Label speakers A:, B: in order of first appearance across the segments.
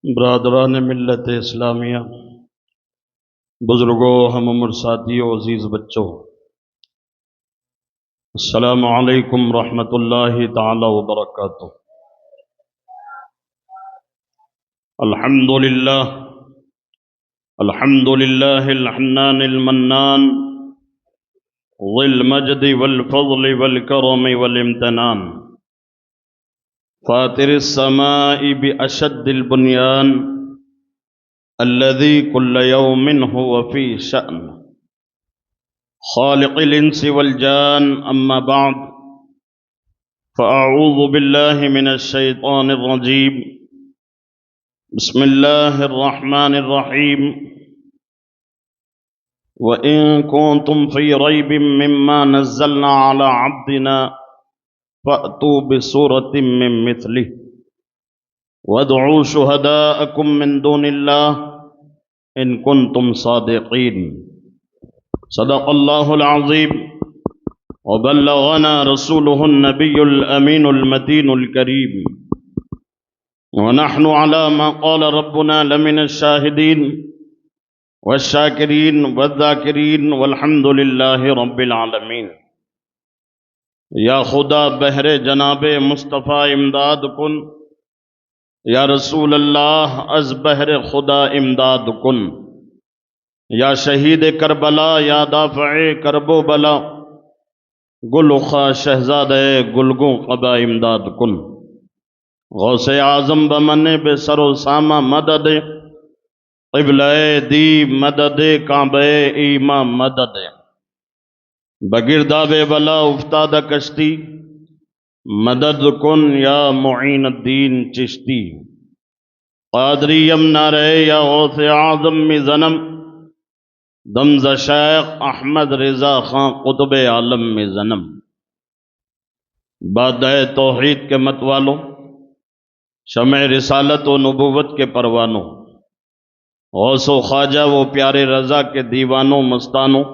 A: برادران ملت اسلامیہ، بزرگوں، ہم عمر ساتھیوں، عزیز بچوں، السلام علیکم ورحمۃ اللہ تعالی وبرکاتہ۔ الحمدللہ الحمدللہ الحنان المنان ذی المجد والفضل والکرم والامتنان، فاطر السماء بأشد البنيان الذي كل يوم هو في شأن، خالق الإنس والجان، أما بعد فأعوذ بالله من الشيطان الرجيم، بسم الله الرحمن الرحيم، وإن كنتم في ريب مما نزلنا على عبدنا فأتوا بسورة من مثله وادعوا شهداءكم من دون الله إن كنتم صادقين۔ صدق الله العظيم وبلغنا رسوله النبي الأمين المتين الكريم، ونحن على ما قال ربنا لمن الشاهدين والشاكرين والذاكرين والحمد لله رب العالمين۔ یا خدا بہر جناب مصطفیٰ امداد کن، یا رسول اللہ از بہر خدا امداد کن، یا شہید کربلا، یا دافع کرب و بلا، گل خا شہزاد گلگوں قبا امداد کن۔ غوث اعظم بمن بے سر و سامہ مدد، قبلہ دی مدد، کعبہ ایماں مدد، بگرداب بلا افتادہ کشتی، مدد کن یا معین الدین چشتی۔ قادری یمنا رہے یا غوث اعظم میں زنم، دمز شیخ احمد رضا خان قطب عالم میں زنم۔ بادہ توحید کے مت والوں، شمع رسالت و نبوت کے پروانوں، غوث و خواجہ و پیارے رضا کے دیوانوں مستانوں،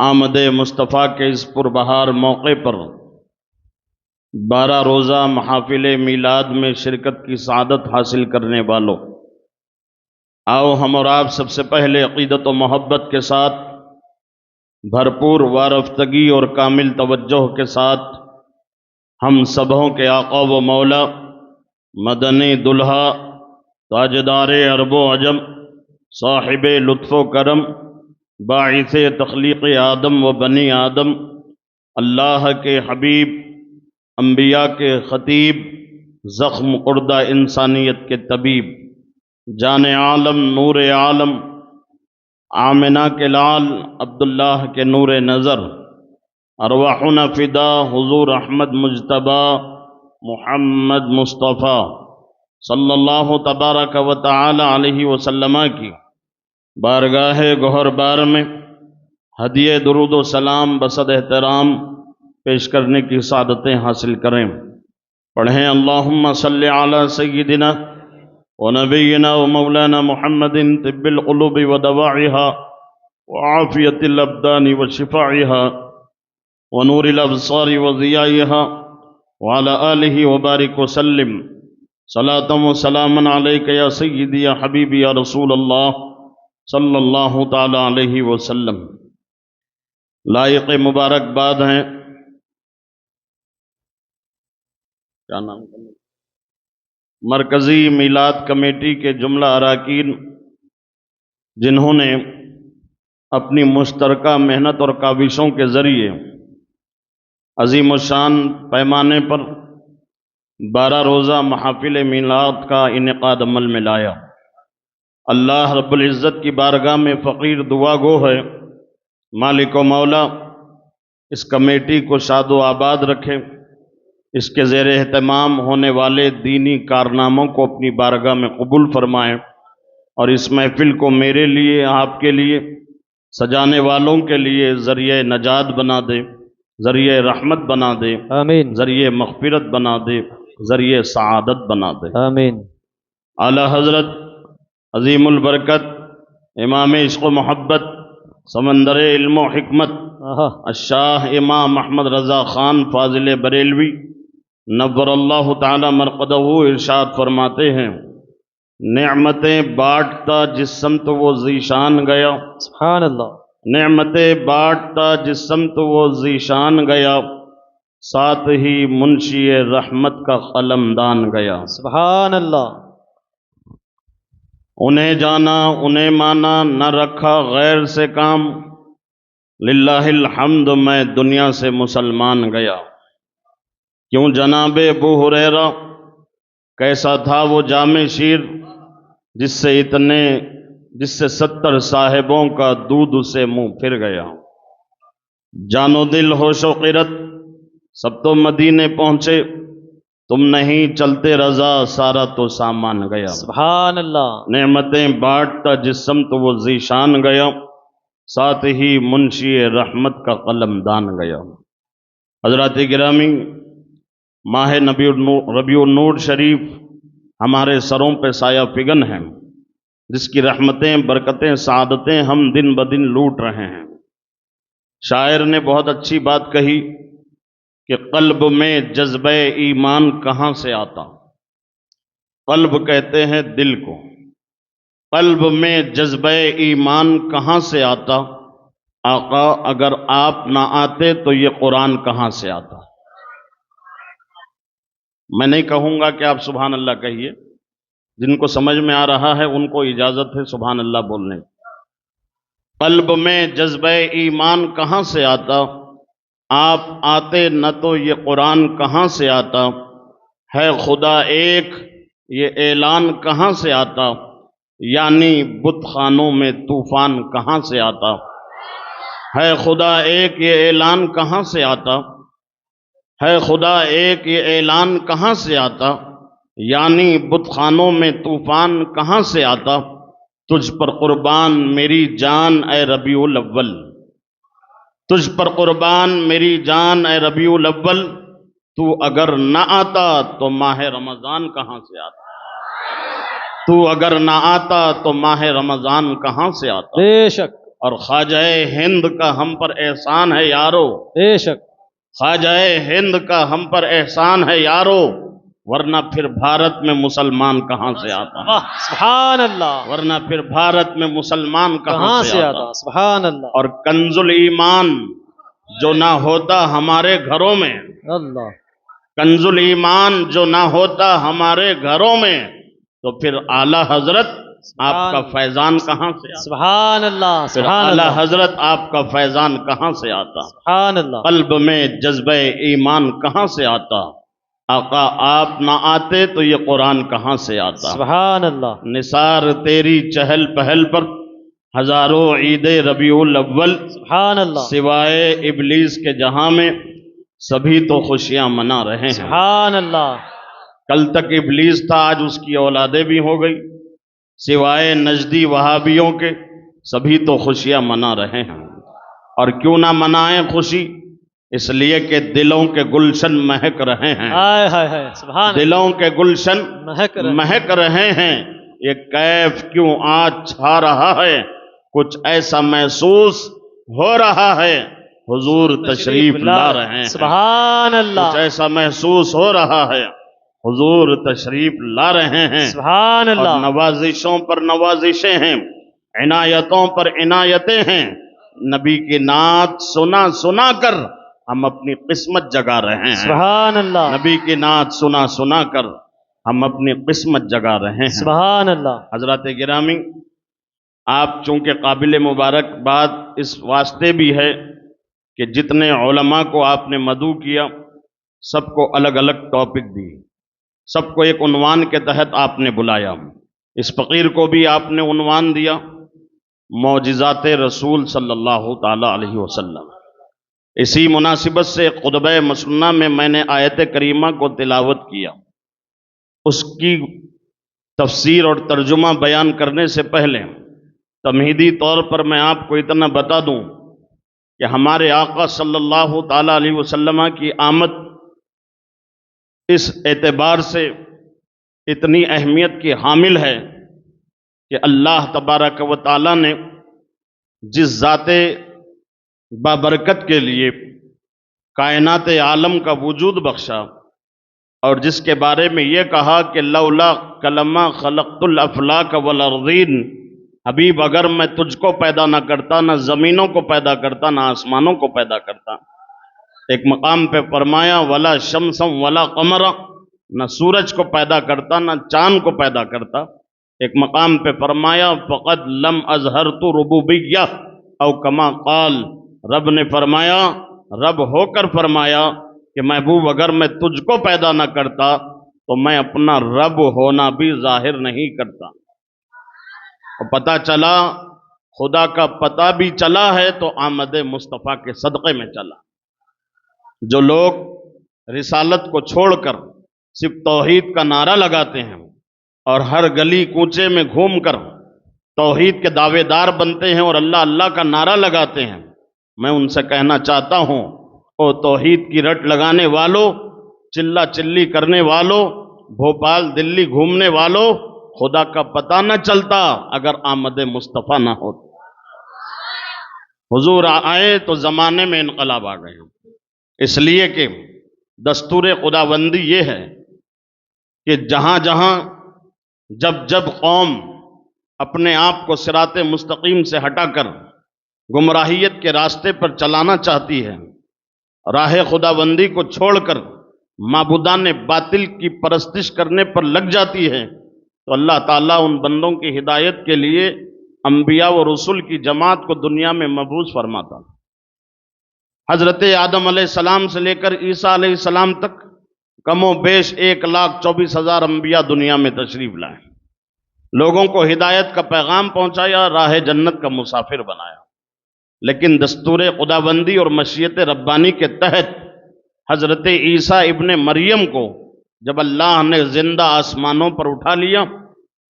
A: آمد مصطفیٰ کے اس پربہار موقع پر 12 روزہ محافل میلاد میں شرکت کی سعادت حاصل کرنے والوں، آؤ ہم اور آپ سب سے پہلے عقیدت و محبت کے ساتھ، بھرپور وارفتگی اور کامل توجہ کے ساتھ، ہم سبھوں کے آقا و مولا، مدنی دلہا، تاجدار عرب و عجم، صاحب لطف و کرم، باعث تخلیق آدم و بنی آدم، اللہ کے حبیب، انبیاء کے خطیب، زخم خوردہ انسانیت کے طبیب، جان عالم، نور عالم، آمنہ کے لال، عبداللہ کے نور نظر، ارواحنا فدا حضور احمد مجتبی محمد مصطفیٰ صلی اللہ تبارک و تعالی علیہ وسلم کی بارگاہ گوہر بار میں ہدیہ درود و سلام بصد احترام پیش کرنے کی سعادتیں حاصل کریں۔ پڑھیں اللہم صلی علی سیدنا و نبینا و مولانا محمد طب القلوب و دواعها وعافیت الابدان و شفاعها و نور الابصار و ضیائها وعلى آلہ وبارک وسلم صلاة و سلاما علیک یا سیدی یا حبیبی یا رسول اللہ صلی اللہ تعالی علیہ وسلم۔ لائق مبارک باد ہیں، کیا نام مرکزی میلاد کمیٹی کے جملہ اراکین، جنہوں نے اپنی مشترکہ محنت اور کاوشوں کے ذریعے عظیم الشان پیمانے پر 12 روزہ محافل میلاد کا انعقاد عمل میں لایا۔ اللہ رب العزت کی بارگاہ میں فقیر دعا گو ہے، مالک و مولا اس کمیٹی کو شاد و آباد رکھے، اس کے زیر اہتمام ہونے والے دینی کارناموں کو اپنی بارگاہ میں قبول فرمائے، اور اس محفل کو میرے لیے، آپ کے لیے، سجانے والوں کے لیے ذریعہ نجات بنا دے، ذریعہ رحمت بنا دے، آمین، ذریعہ مغفرت بنا دے، ذریعہ سعادت بنا دے، آمین۔ اعلیٰ حضرت عظیم البرکت امام عشق و محبت، سمندر علم و حکمت، الشاہ امام احمد رضا خان فاضل بریلوی نور اللہ تعالی مرقدہ ارشاد فرماتے ہیں، نعمتیں بانٹتا جس سمت وہ ذیشان گیا،
B: سبحان اللہ،
A: نعمتیں بانٹتا جس سمت وہ ذیشان گیا، ساتھ ہی منشی رحمت کا قلمدان گیا۔
B: سبحان اللہ،
A: انہیں جانا انہیں مانا، نہ رکھا غیر سے کام، للہ الحمد میں دنیا سے مسلمان گیا۔ کیوں جناب ابو ہریرہ، کیسا تھا وہ جامع شیر جس سے 70 صاحبوں کا دودھ اسے منہ پھر گیا۔ جان و دل ہوش و قرت سب تو مدینے پہنچے، تم نہیں چلتے رضا سارا تو سامان گیا۔
B: سبحان اللہ،
A: نعمتیں بانٹتا جس سمت وہ ذیشان گیا، ساتھ ہی منشی رحمت کا قلمدان گیا۔ حضرات گرامی، ماہ ربیع النور شریف ہمارے سروں پہ سایہ فگن ہیں، جس کی رحمتیں، برکتیں، سعادتیں ہم دن بدن لوٹ رہے ہیں۔ شاعر نے بہت اچھی بات کہی کہ قلب میں جذبہ ایمان کہاں سے آتا؟ قلب کہتے ہیں دل کو۔ قلب میں جذبہ ایمان کہاں سے آتا؟ آقا اگر آپ نہ آتے تو یہ قرآن کہاں سے آتا؟ میں نہیں کہوں گا کہ آپ سبحان اللہ کہیے، جن کو سمجھ میں آ رہا ہے ان کو اجازت ہے سبحان اللہ بولنے۔ قلب میں جذبہ ایمان کہاں سے آتا؟ آپ آتے نہ تو یہ قرآن کہاں سے آتا؟ ہے خدا ایک یہ اعلان کہاں سے آتا؟ یعنی بت خانوں میں طوفان کہاں سے آتا؟ ہے خدا ایک یہ اعلان کہاں سے آتا؟ ہے خدا ایک یہ اعلان کہاں سے آتا؟ یعنی بت خانوں میں طوفان کہاں سے آتا؟ تجھ پر قربان میری جان اے ربیع الاول، تجھ پر قربان میری جان اے ربیع الاول، تو اگر نہ آتا تو ماہ رمضان کہاں سے آتا؟ تو اگر نہ آتا تو ماہ رمضان کہاں سے آتا؟
B: بے شک،
A: اور خواجہ ہند کا ہم پر احسان ہے یارو،
B: بے شک،
A: خواجہ ہند کا ہم پر احسان ہے یارو، ورنہ پھر بھارت میں مسلمان کہاں سے آتا؟
B: سبحان اللہ،
A: ورنہ پھر بھارت میں مسلمان کہاں سے آتا؟
B: سبحان اللہ،
A: اور کنز الایمان جو نہ ہوتا ہمارے گھروں میں،
B: اللہ،
A: کنز الایمان جو نہ ہوتا ہمارے گھروں میں، تو پھر اعلیٰ حضرت آپ کا فیضان کہاں سے آتا؟
B: سبحان اللہ،
A: پھر
B: سبحان
A: اعلیٰ
B: اللہ،
A: حضرت آپ کا فیضان کہاں سے آتا؟
B: سبحان اللہ،
A: قلب میں جذبہ ایمان کہاں سے آتا؟ آقا آپ نہ آتے تو یہ قرآن کہاں سے آتا؟
B: سبحان اللہ،
A: نثار تیری چہل پہل پر ہزاروں عید ربیع الاول،
B: سبحان اللہ،
A: سوائے ابلیس کے جہاں میں سبھی تو خوشیاں منا رہے ہیں۔
B: سبحان اللہ،
A: کل تک ابلیس تھا، آج اس کی اولادیں بھی ہو گئی، سوائے نجدی وہابیوں کے سبھی تو خوشیاں منا رہے ہیں۔ اور کیوں نہ منائیں خوشی؟ اس لیے کہ دلوں کے گلشن مہک رہے ہیں،
B: ہائے ہائے ہائے، سبحان اللہ،
A: دلوں کے گلشن
B: مہک رہے ہیں،
A: مہک رہے ہیں۔ یہ کیف کیوں آج چھا رہا ہے؟ کچھ ایسا محسوس ہو رہا ہے، حضور تشریف لا رہے ہیں۔
B: سبحان اللہ،
A: کچھ ایسا محسوس ہو رہا ہے، حضور تشریف لا رہے ہیں۔
B: سبحان
A: اور
B: اللہ،
A: نوازشوں پر نوازشیں ہیں، عنایتوں پر عنایتیں ہیں۔ نبی کی نعت سنا سنا کر ہم اپنی قسمت جگا رہے ہیں۔
B: سبحان اللہ،
A: نبی کی نعت سنا سنا کر ہم اپنی قسمت جگا رہے ہیں۔
B: سبحان اللہ،
A: حضرات گرامی، آپ چونکہ قابل مبارکباد اس واسطے بھی ہے کہ جتنے علماء کو آپ نے مدعو کیا، سب کو الگ الگ ٹاپک دی، سب کو ایک عنوان کے تحت آپ نے بلایا۔ اس فقیر کو بھی آپ نے عنوان دیا معجزات رسول صلی اللہ تعالی علیہ وسلم۔ اسی مناسبت سے خطبہ مسنہ میں میں نے آیت کریمہ کو تلاوت کیا۔ اس کی تفسیر اور ترجمہ بیان کرنے سے پہلے تمہیدی طور پر میں آپ کو اتنا بتا دوں کہ ہمارے آقا صلی اللہ تعالی علیہ وسلم کی آمد اس اعتبار سے اتنی اہمیت کی حامل ہے کہ اللہ تبارک و تعالی نے جس ذات بابرکت کے لیے کائنات عالم کا وجود بخشا، اور جس کے بارے میں یہ کہا کہ لولا کلمہ خلقت الافلاک والارضین، حبیب اگر میں تجھ کو پیدا نہ کرتا، نہ زمینوں کو پیدا کرتا، نہ آسمانوں کو پیدا کرتا۔ ایک مقام پہ فرمایا ولا شمسم ولا قمرا، نہ سورج کو پیدا کرتا نہ چاند کو پیدا کرتا۔ ایک مقام پہ فرمایا فقد لم اظہرت ربوبیہ او کما قال، رب نے فرمایا، رب ہو کر فرمایا کہ محبوب اگر میں تجھ کو پیدا نہ کرتا تو میں اپنا رب ہونا بھی ظاہر نہیں کرتا۔ اور پتہ چلا، خدا کا پتہ بھی چلا ہے تو آمد مصطفیٰ کے صدقے میں چلا۔ جو لوگ رسالت کو چھوڑ کر صرف توحید کا نعرہ لگاتے ہیں اور ہر گلی کوچے میں گھوم کر توحید کے دعوے دار بنتے ہیں اور اللہ اللہ کا نعرہ لگاتے ہیں، میں ان سے کہنا چاہتا ہوں، او توحید کی رٹ لگانے والوں، چلا چلی کرنے والوں، بھوپال دلی گھومنے والوں، خدا کا پتہ نہ چلتا اگر آمد مصطفیٰ نہ ہوتا۔ حضور آئے تو زمانے میں انقلاب آ گئے، اس لیے کہ دستور خداوندی یہ ہے کہ جہاں جہاں جب جب قوم اپنے آپ کو صراط مستقیم سے ہٹا کر گمراہیت کے راستے پر چلانا چاہتی ہے، راہ خداوندی کو چھوڑ کر معبودان باطل کی پرستش کرنے پر لگ جاتی ہے، تو اللہ تعالیٰ ان بندوں کی ہدایت کے لیے انبیاء و رسول کی جماعت کو دنیا میں مبعوث فرماتا۔ حضرت آدم علیہ السلام سے لے کر عیسیٰ علیہ السلام تک کم و بیش 1,24,000 انبیاء دنیا میں تشریف لائے، لوگوں کو ہدایت کا پیغام پہنچایا، راہ جنت کا مسافر بنایا۔ لیکن دستور خداوندی اور مشیت ربانی کے تحت حضرت عیسیٰ ابن مریم کو جب اللہ نے زندہ آسمانوں پر اٹھا لیا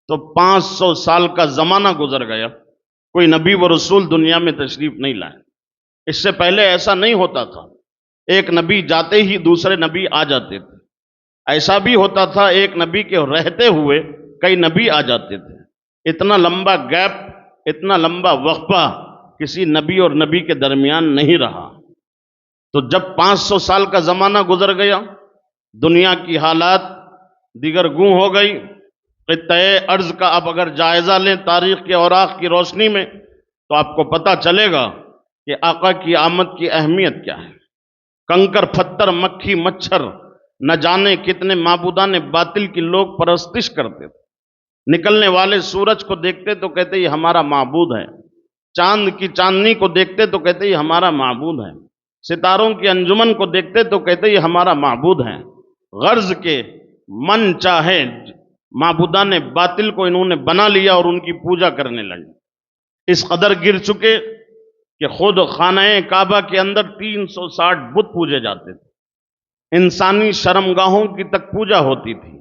A: تو 500 سال کا زمانہ گزر گیا، کوئی نبی و رسول دنیا میں تشریف نہیں لائے۔ اس سے پہلے ایسا نہیں ہوتا تھا، ایک نبی جاتے ہی دوسرے نبی آ جاتے تھے، ایسا بھی ہوتا تھا ایک نبی کے رہتے ہوئے کئی نبی آ جاتے تھے۔ اتنا لمبا گیپ، اتنا لمبا وقفہ کسی نبی اور نبی کے درمیان نہیں رہا۔ تو جب 500 سال کا زمانہ گزر گیا، دنیا کی حالات دیگر گوں ہو گئی، خطۂ ارض کا اب اگر جائزہ لیں تاریخ کے اوراق کی روشنی میں تو آپ کو پتہ چلے گا کہ آقا کی آمد کی اہمیت کیا ہے۔ کنکر پتھر مکھی مچھر نہ جانے کتنے معبودان باطل کی لوگ پرستش کرتے تھے، نکلنے والے سورج کو دیکھتے تو کہتے یہ ہمارا معبود ہے، چاند کی چاندنی کو دیکھتے تو کہتے یہ ہمارا معبود ہے، ستاروں کی انجمن کو دیکھتے تو کہتے یہ ہمارا معبود ہے۔ غرض کے من چاہے معبودان باطل کو انہوں نے بنا لیا اور ان کی پوجا کرنے لگے، اس قدر گر چکے کہ خود خانہ کعبہ کے اندر 360 بت پوجے جاتے تھے، انسانی شرمگاہوں کی تک پوجا ہوتی تھی۔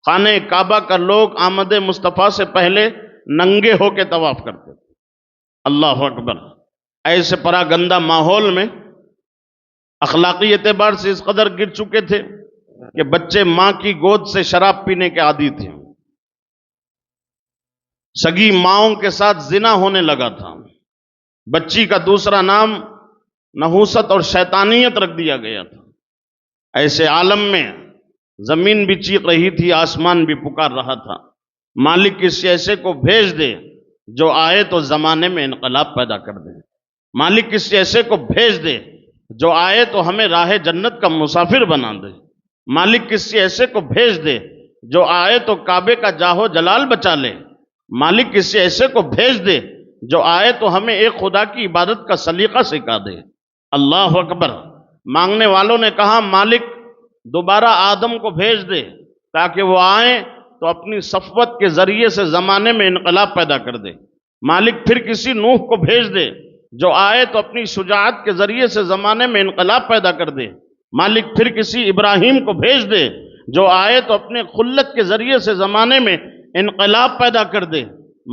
A: خانہ کعبہ کا لوگ آمد مصطفیٰ سے پہلے ننگے ہو کے طواف کرتے تھے۔ اللہ اکبر! ایسے پراگندہ ماحول میں اخلاقی اعتبار سے اس قدر گر چکے تھے کہ بچے ماں کی گود سے شراب پینے کے عادی تھے، سگی ماؤں کے ساتھ زنا ہونے لگا تھا، بچی کا دوسرا نام نحوست اور شیطانیت رکھ دیا گیا تھا۔ ایسے عالم میں زمین بھی چیخ رہی تھی، آسمان بھی پکار رہا تھا، مالک کسی ایسے کو بھیج دے جو آئے تو زمانے میں انقلاب پیدا کر دے، مالک کسی ایسے کو بھیج دے جو آئے تو ہمیں راہ جنت کا مسافر بنا دے، مالک کسی ایسے کو بھیج دے جو آئے تو کعبے کا جاہو جلال بچا لے، مالک کسی ایسے کو بھیج دے جو آئے تو ہمیں ایک خدا کی عبادت کا سلیقہ سکھا دے۔ اللہ اکبر! مانگنے والوں نے کہا مالک دوبارہ آدم کو بھیج دے تاکہ وہ آئیں تو اپنی صفوت کے ذریعے سے زمانے میں انقلاب پیدا کر دے، مالک پھر کسی نوح کو بھیج دے جو آئے تو اپنی شجاعت کے ذریعے سے زمانے میں انقلاب پیدا کر دے، مالک پھر کسی ابراہیم کو بھیج دے جو آئے تو اپنے خلت کے ذریعے سے زمانے میں انقلاب پیدا کر دے،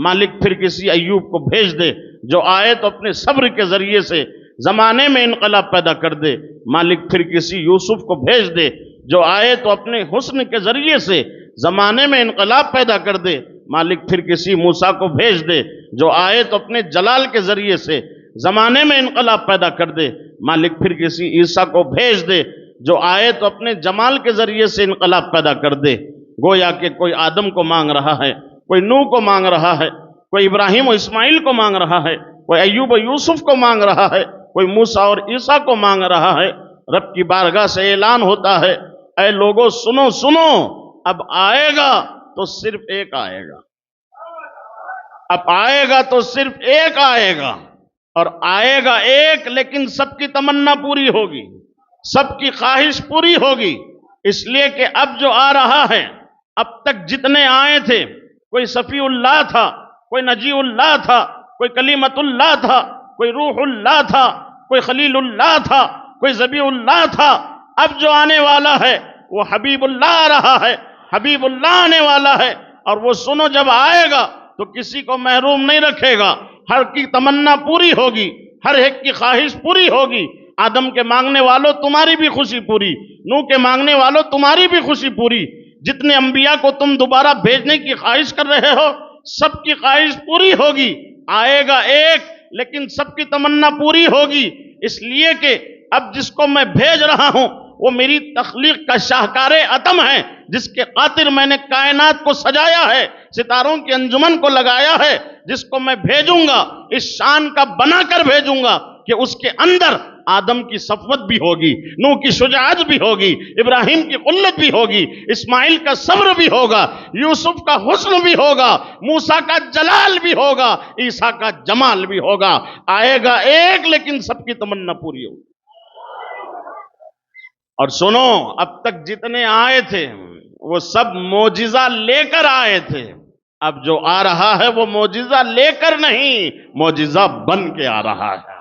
A: مالک پھر کسی ایوب کو بھیج دے جو آئے تو اپنے صبر کے ذریعے سے زمانے میں انقلاب پیدا کر دے، مالک پھر کسی یوسف کو بھیج دے جو آئے تو اپنے حسن کے ذریعے سے زمانے میں انقلاب پیدا کر دے، مالک پھر کسی موسیٰ کو بھیج دے جو آئے تو اپنے جلال کے ذریعے سے زمانے میں انقلاب پیدا کر دے، مالک پھر کسی عیسیٰ کو بھیج دے جو آئے تو اپنے جمال کے ذریعے سے انقلاب پیدا کر دے. گویا کہ کوئی آدم کو مانگ رہا ہے، کوئی نوح کو مانگ رہا ہے، کوئی ابراہیم و اسماعیل کو مانگ رہا ہے، کوئی ایوب و یوسف کو مانگ رہا ہے، کوئی موسیٰ اور عیسیٰ کو مانگ رہا ہے. رب کی بارگاہ سے اعلان ہوتا ہے، اے لوگو سنو سنو، اب آئے گا تو صرف ایک آئے گا. اب آئے گا تو صرف ایک آئے گا، اور آئے گا ایک، لیکن سب کی تمنا پوری ہوگی، سب کی خواہش پوری ہوگی. اس لیے کہ اب جو آ رہا ہے، اب تک جتنے آئے تھے، کوئی صفی اللہ تھا، کوئی نجی اللہ تھا، کوئی کلیمت اللہ تھا، کوئی روح اللہ تھا، کوئی خلیل اللہ تھا، کوئی ذبیح اللہ تھا. اب جو آنے والا ہے وہ حبیب اللہ آ رہا ہے، حبیب اللہ آنے والا ہے. اور وہ سنو، جب آئے گا تو کسی کو محروم نہیں رکھے گا، ہر کی تمنا پوری ہوگی، ہر ایک کی خواہش پوری ہوگی. آدم کے مانگنے والوں تمہاری بھی خوشی پوری، نوح کے مانگنے والوں تمہاری بھی خوشی پوری. جتنے انبیاء کو تم دوبارہ بھیجنے کی خواہش کر رہے ہو، سب کی خواہش پوری ہوگی. آئے گا ایک، لیکن سب کی تمنا پوری ہوگی. اس لیے کہ اب جس کو میں بھیج رہا ہوں وہ میری تخلیق کا شاہکار عتم ہے، جس کے خاطر میں نے کائنات کو سجایا ہے، ستاروں کی انجمن کو لگایا ہے. جس کو میں بھیجوں گا اس شان کا بنا کر بھیجوں گا کہ اس کے اندر آدم کی صفوت بھی ہوگی، نوح کی شجاعت بھی ہوگی، ابراہیم کی قلت بھی ہوگی، اسماعیل کا صبر بھی ہوگا، یوسف کا حسن بھی ہوگا، موسیٰ کا جلال بھی ہوگا، عیسیٰ کا جمال بھی ہوگا. آئے گا ایک، لیکن سب کی تمنا پوری ہوگی. اور سنو، اب تک جتنے آئے تھے وہ سب معجزہ لے کر آئے تھے. اب جو آ رہا ہے وہ معجزہ لے کر نہیں، معجزہ بن کے آ رہا ہے،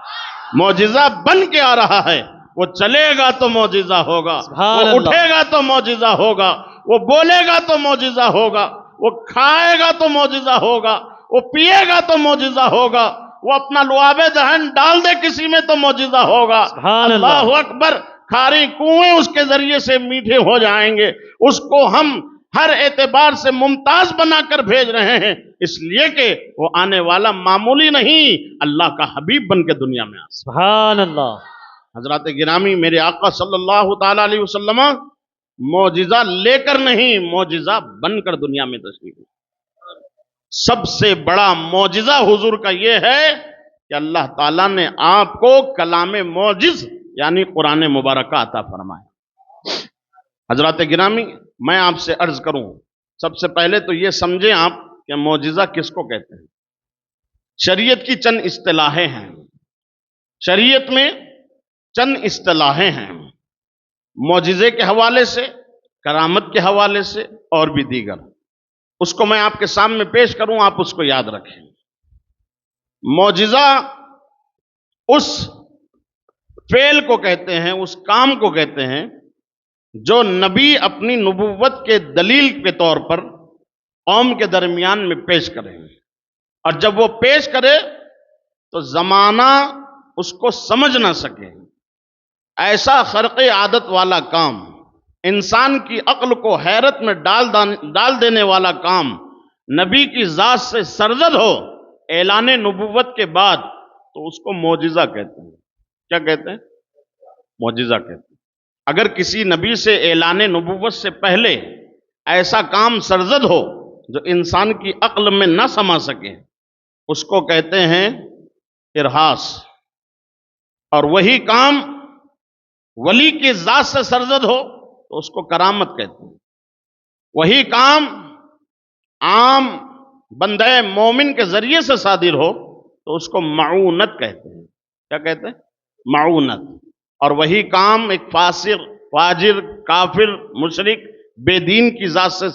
A: معجزہ بن کے آ رہا ہے. وہ چلے گا تو معجزہ ہوگا،
B: سبحان
A: وہ
B: اللہ.
A: اٹھے گا تو معجزہ ہوگا، وہ بولے گا تو معجزہ ہوگا، وہ کھائے گا تو معجزہ ہوگا، وہ پیے گا تو معجزہ ہوگا، وہ اپنا لعاب دہن ڈال دے کسی میں تو معجزہ ہوگا.
B: سبحان اللہ.
A: اللہ اکبر. کھاری کنویں اس کے ذریعے سے میٹھے ہو جائیں گے. اس کو ہم ہر اعتبار سے ممتاز بنا کر بھیج رہے ہیں، اس لیے کہ وہ آنے والا معمولی نہیں، اللہ کا حبیب بن کے دنیا میں آ.
B: سبحان اللہ.
A: حضرات گرامی، میرے آقا صلی اللہ تعالی علیہ وسلم معجزہ لے کر نہیں، معجزہ بن کر دنیا میں تشریف لائے. سب سے بڑا معجزہ حضور کا یہ ہے کہ اللہ تعالیٰ نے آپ کو کلام معجز یعنی قرآن مبارکہ عطا فرمایا. حضرات گرامی، میں آپ سے عرض کروں، سب سے پہلے تو یہ سمجھیں آپ کہ معجزہ کس کو کہتے ہیں. شریعت کی چند اصطلاحیں ہیں، شریعت میں چند اصطلاحیں ہیں، معجزے کے حوالے سے، کرامت کے حوالے سے اور بھی دیگر. اس کو میں آپ کے سامنے پیش کروں، آپ اس کو یاد رکھیں. معجزہ اس فعل کو کہتے ہیں، اس کام کو کہتے ہیں جو نبی اپنی نبوت کے دلیل کے طور پر قوم کے درمیان میں پیش کریں، اور جب وہ پیش کرے تو زمانہ اس کو سمجھ نہ سکے. ایسا خرق عادت والا کام، انسان کی عقل کو حیرت میں ڈال دینے والا کام نبی کی ذات سے سرزد ہو اعلان نبوت کے بعد، تو اس کو معجزہ کہتے ہیں. کیا کہتے ہیں؟ معجزہ کہتے ہیں. اگر کسی نبی سے اعلان نبوت سے پہلے ایسا کام سرزد ہو جو انسان کی عقل میں نہ سما سکے، اس کو کہتے ہیں ارہاس. اور وہی کام ولی کی ذات سے سرزد ہو تو اس کو کرامت کہتے ہیں. وہی کام عام بندہ مومن کے ذریعے سے صادر ہو تو اس کو معونت کہتے ہیں. کیا کہتے ہیں؟ معونت. اور وہی کام ایک فاسق، فاجر، کافر، مشرک، بے دین کی ذات سے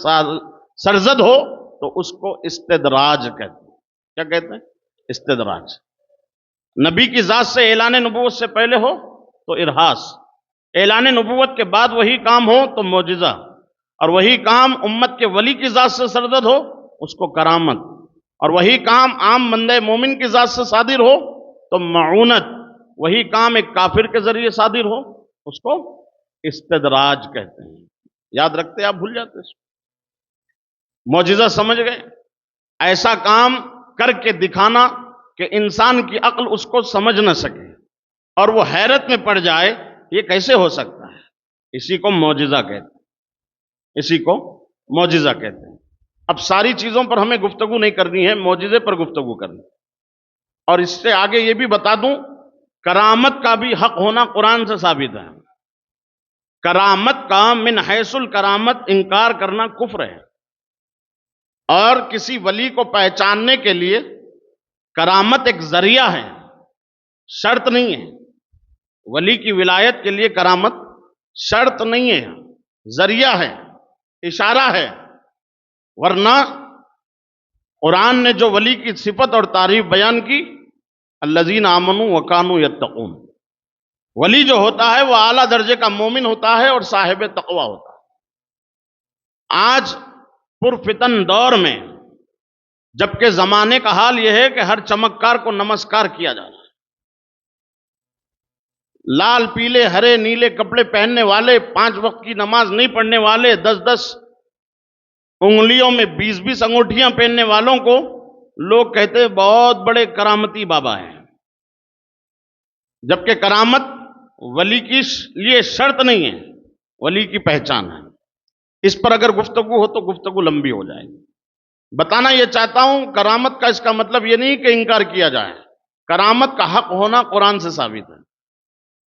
A: سرزد ہو تو اس کو استدراج کہتے ہیں. کیا کہتے ہیں؟ استدراج. نبی کی ذات سے اعلان نبوت سے پہلے ہو تو ارہاس، اعلان نبوت کے بعد وہی کام ہو تو معجزہ، اور وہی کام امت کے ولی کی ذات سے سرزد ہو اس کو کرامت، اور وہی کام عام بندہ مومن کی ذات سے صادر ہو تو معونت، وہی کام ایک کافر کے ذریعے صادر ہو اس کو استدراج کہتے ہیں. یاد رکھتے، آپ بھول جاتے. معجزہ سمجھ گئے؟ ایسا کام کر کے دکھانا کہ انسان کی عقل اس کو سمجھ نہ سکے اور وہ حیرت میں پڑ جائے، یہ کیسے ہو سکتا ہے؟ اسی کو معجزہ کہتے ہیں، اسی کو معجزہ کہتے ہیں۔ اب ساری چیزوں پر ہمیں گفتگو نہیں کرنی ہے، معجزے پر گفتگو کرنی ہے۔ اور اس سے آگے یہ بھی بتا دوں، کرامت کا بھی حق ہونا قرآن سے ثابت ہے۔ کرامت کا من حیث الکرامت انکار کرنا کفر ہے، اور کسی ولی کو پہچاننے کے لیے کرامت ایک ذریعہ ہے، شرط نہیں ہے۔ ولی کی ولایت کے لیے کرامت شرط نہیں ہے، ذریعہ ہے، اشارہ ہے۔ ورنہ قرآن نے جو ولی کی صفت اور تعریف بیان کی، الذین آمنوا وکانوا یتقون، ولی جو ہوتا ہے وہ اعلیٰ درجے کا مومن ہوتا ہے اور صاحب تقوی ہوتا ہے۔ آج پرفتن دور میں، جبکہ زمانے کا حال یہ ہے کہ ہر چمکار کو نمسکار کیا جا رہا ہے، لال پیلے ہرے نیلے کپڑے پہننے والے، 5 وقت کی نماز نہیں پڑھنے والے، 10 انگلیوں میں 20 انگوٹھیاں پہننے والوں کو لوگ کہتے ہیں بہت بڑے کرامتی بابا ہیں، جبکہ کرامت ولی کی لیے شرط نہیں ہے، ولی کی پہچان ہے۔ اس پر اگر گفتگو ہو تو گفتگو لمبی ہو جائے گی۔ بتانا یہ چاہتا ہوں، کرامت کا اس کا مطلب یہ نہیں کہ انکار کیا جائے، کرامت کا حق ہونا قرآن سے ثابت ہے۔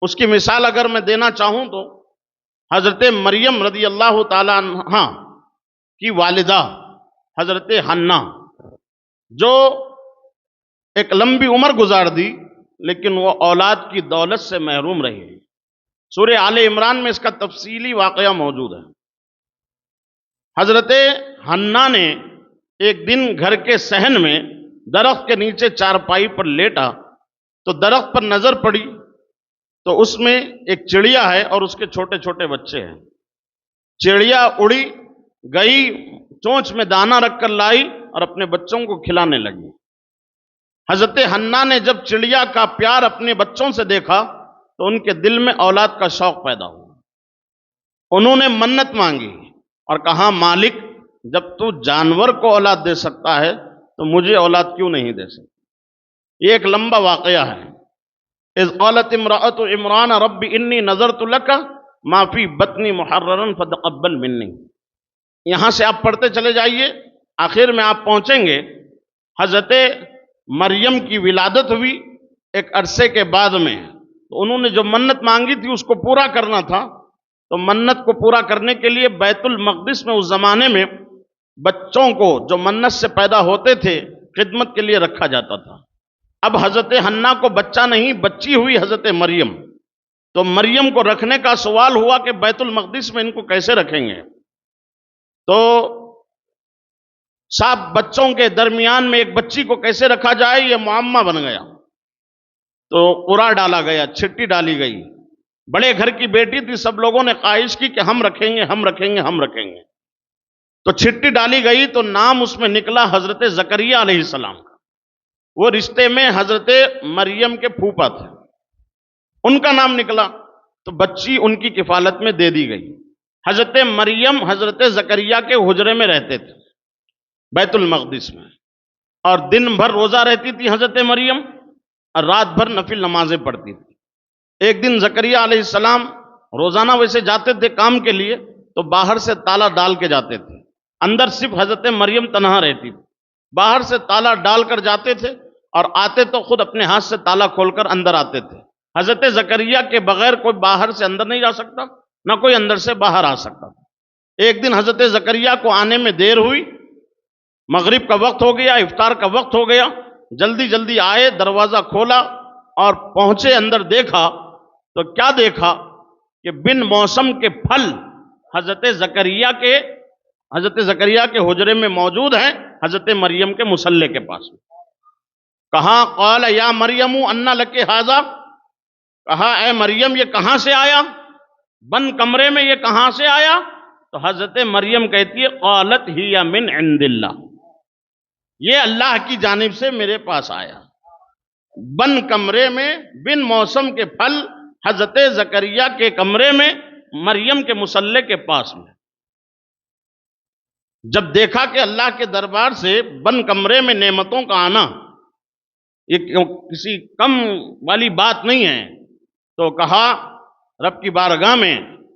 A: اس کی مثال اگر میں دینا چاہوں تو حضرت مریم رضی اللہ تعالی عنہا کی والدہ حضرت حنا، جو ایک لمبی عمر گزار دی لیکن وہ اولاد کی دولت سے محروم رہی۔ سورہ آل عمران میں اس کا تفصیلی واقعہ موجود ہے۔ حضرت حنا نے ایک دن گھر کے صحن میں درخت کے نیچے چارپائی پر لیٹا تو درخت پر نظر پڑی تو اس میں ایک چڑیا ہے اور اس کے چھوٹے چھوٹے بچے ہیں۔ چڑیا اڑی گئی، چونچ میں دانہ رکھ کر لائی اور اپنے بچوں کو کھلانے لگی۔ حضرت حنا نے جب چڑیا کا پیار اپنے بچوں سے دیکھا تو ان کے دل میں اولاد کا شوق پیدا ہوا۔ انہوں نے منت مانگی اور کہا، مالک جب تو جانور کو اولاد دے سکتا ہے تو مجھے اولاد کیوں نہیں دے سکتا؟ یہ ایک لمبا واقعہ ہے۔ اذ قالت امرأۃ عمران رب انی نذرت لک ما فی بطنی محررا فتقبل منی۔ یہاں سے آپ پڑھتے چلے جائیے، آخر میں آپ پہنچیں گے حضرت مریم کی ولادت ہوئی ایک عرصے کے بعد میں، تو انہوں نے جو منت مانگی تھی اس کو پورا کرنا تھا، تو منت کو پورا کرنے کے لیے بیت المقدس میں اس زمانے میں بچوں کو جو منت سے پیدا ہوتے تھے خدمت کے لیے رکھا جاتا تھا۔ اب حضرت حنا کو بچہ نہیں، بچی ہوئی حضرت مریم، تو مریم کو رکھنے کا سوال ہوا کہ بیت المقدس میں ان کو کیسے رکھیں گے؟ تو صاحب بچوں کے درمیان میں ایک بچی کو کیسے رکھا جائے، یہ معمہ بن گیا۔ تو قرعہ ڈالا گیا، چھٹی ڈالی گئی۔ بڑے گھر کی بیٹی تھی، سب لوگوں نے خواہش کی کہ ہم رکھیں گے ہم رکھیں گے ہم رکھیں گے۔ تو چھٹی ڈالی گئی تو نام اس میں نکلا حضرت زکریا علیہ السلام کا۔ وہ رشتے میں حضرت مریم کے پھوپھا تھے، ان کا نام نکلا، تو بچی ان کی کفالت میں دے دی گئی۔ حضرت مریم حضرت زکریا کے حجرے میں رہتے تھے بیت المقدس میں، اور دن بھر روزہ رہتی تھی حضرت مریم اور رات بھر نفل نمازیں پڑھتی تھی۔ ایک دن زکریا علیہ السلام روزانہ ویسے جاتے تھے کام کے لیے، تو باہر سے تالا ڈال کے جاتے تھے، اندر صرف حضرت مریم تنہا رہتی تھی۔ باہر سے تالا ڈال کر جاتے تھے اور آتے تو خود اپنے ہاتھ سے تالا کھول کر اندر آتے تھے۔ حضرت زکریا کے بغیر کوئی باہر سے اندر نہیں جا سکتا، نہ کوئی اندر سے باہر آ سکتا تھا۔ ایک دن حضرت زکریا کو آنے میں دیر ہوئی، مغرب کا وقت ہو گیا، افطار کا وقت ہو گیا، جلدی جلدی آئے، دروازہ کھولا اور پہنچے اندر، دیکھا تو کیا دیکھا کہ بن موسم کے پھل حضرت زکریا کے حجرے میں موجود ہیں، حضرت مریم کے مصلے کے پاس۔ کہا قال یا مریم انا لک ھذا، کہا اے مریم یہ کہاں سے آیا، بند کمرے میں یہ کہاں سے آیا؟ تو حضرت مریم کہتی ہے قالت ہی من عند اللہ، یہ اللہ کی جانب سے میرے پاس آیا۔ بند کمرے میں بن موسم کے پھل حضرت زکریا کے کمرے میں، مریم کے مصلے کے پاس میں۔ جب دیکھا کہ اللہ کے دربار سے بند کمرے میں نعمتوں کا آنا یہ کسی کم والی بات نہیں ہے، تو کہا رب کی بارگاہ میں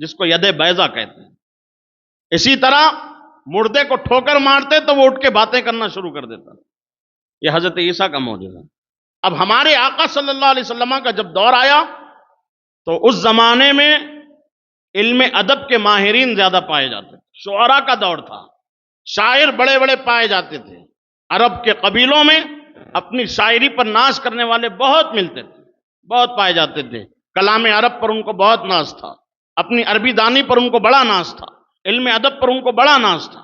A: جس کو ید بیضا کہتے ہیں. اسی طرح مردے کو ٹھوکر مارتے تو وہ اٹھ کے باتیں کرنا شروع کر دیتا. یہ حضرت عیسیٰ کا معجزہ. اب ہمارے آقا صلی اللہ علیہ وسلم کا جب دور آیا تو اس زمانے میں علم ادب کے ماہرین زیادہ پائے جاتے تھے. شعراء کا دور تھا، شاعر بڑے بڑے پائے جاتے تھے. عرب کے قبیلوں میں اپنی شاعری پر ناز کرنے والے بہت ملتے تھے، بہت پائے جاتے تھے. کلام عرب پر ان کو بہت ناز تھا، اپنی عربی دانی پر ان کو بڑا ناز تھا، علم ادب پر ان کو بڑا ناز تھا.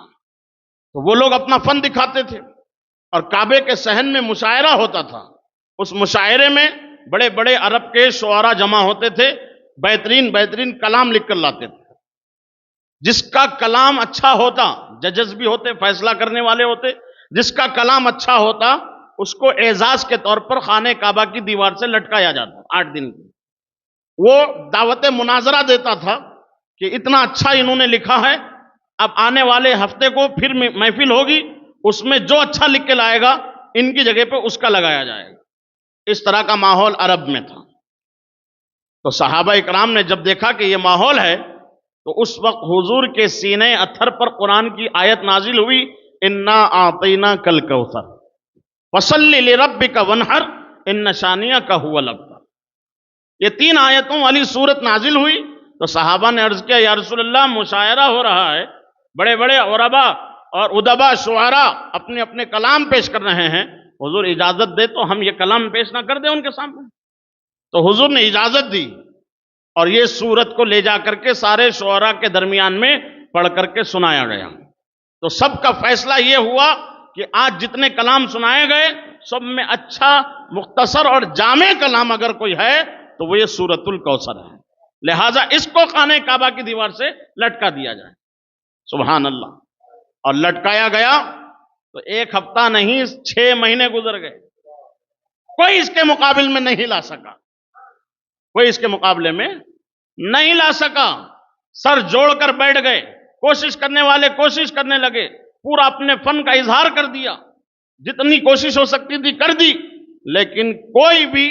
A: تو وہ لوگ اپنا فن دکھاتے تھے اور کعبے کے صحن میں مشاعرہ ہوتا تھا. اس مشاعرے میں بڑے بڑے عرب کے شعراء جمع ہوتے تھے، بہترین بہترین کلام لکھ کر لاتے تھے. جس کا کلام اچھا ہوتا، ججز بھی ہوتے، فیصلہ کرنے والے ہوتے، جس کا کلام اچھا ہوتا اس کو اعزاز کے طور پر خانہ کعبہ کی دیوار سے لٹکایا جاتا 8 دن کی. وہ دعوت مناظرہ دیتا تھا کہ اتنا اچھا انہوں نے لکھا ہے، اب آنے والے ہفتے کو پھر محفل ہوگی، اس میں جو اچھا لکھ کے لائے گا ان کی جگہ پہ اس کا لگایا جائے گا. اس طرح کا ماحول عرب میں تھا. تو صحابہ اکرام نے جب دیکھا کہ یہ ماحول ہے تو اس وقت حضور کے سینے اتھر پر قرآن کی آیت نازل ہوئی، انا اعطیناک الکوثر فصلی لربک وانحر ان شانئک ھو الابتر. یہ 3 آیتوں والی سورت نازل ہوئی. تو صحابہ نے عرض کیا، یا رسول اللہ مشاعرہ ہو رہا ہے، بڑے بڑے عربا اور ادبا شعراء اپنے اپنے کلام پیش کر رہے ہیں، حضور اجازت دے تو ہم یہ کلام پیش نہ کر دیں ان کے سامنے. تو حضور نے اجازت دی اور یہ سورت کو لے جا کر کے سارے شعراء کے درمیان میں پڑھ کر کے سنایا گیا. تو سب کا فیصلہ یہ ہوا کہ آج جتنے کلام سنائے گئے سب میں اچھا مختصر اور جامع کلام اگر کوئی ہے تو وہ یہ سورۃ الکوثر ہے. لہٰذا اس کو خانہ کعبہ کی دیوار سے لٹکا دیا جائے. سبحان اللہ. اور لٹکایا گیا تو 1 ہفتہ نہیں 6 مہینے گزر گئے. کوئی اس کے مقابل میں نہیں لا سکا، کوئی اس کے مقابلے میں نہیں لا سکا. سر جوڑ کر بیٹھ گئے، کوشش کرنے والے کوشش کرنے لگے، پورا اپنے فن کا اظہار کر دیا، جتنی کوشش ہو سکتی تھی کر دی، لیکن کوئی بھی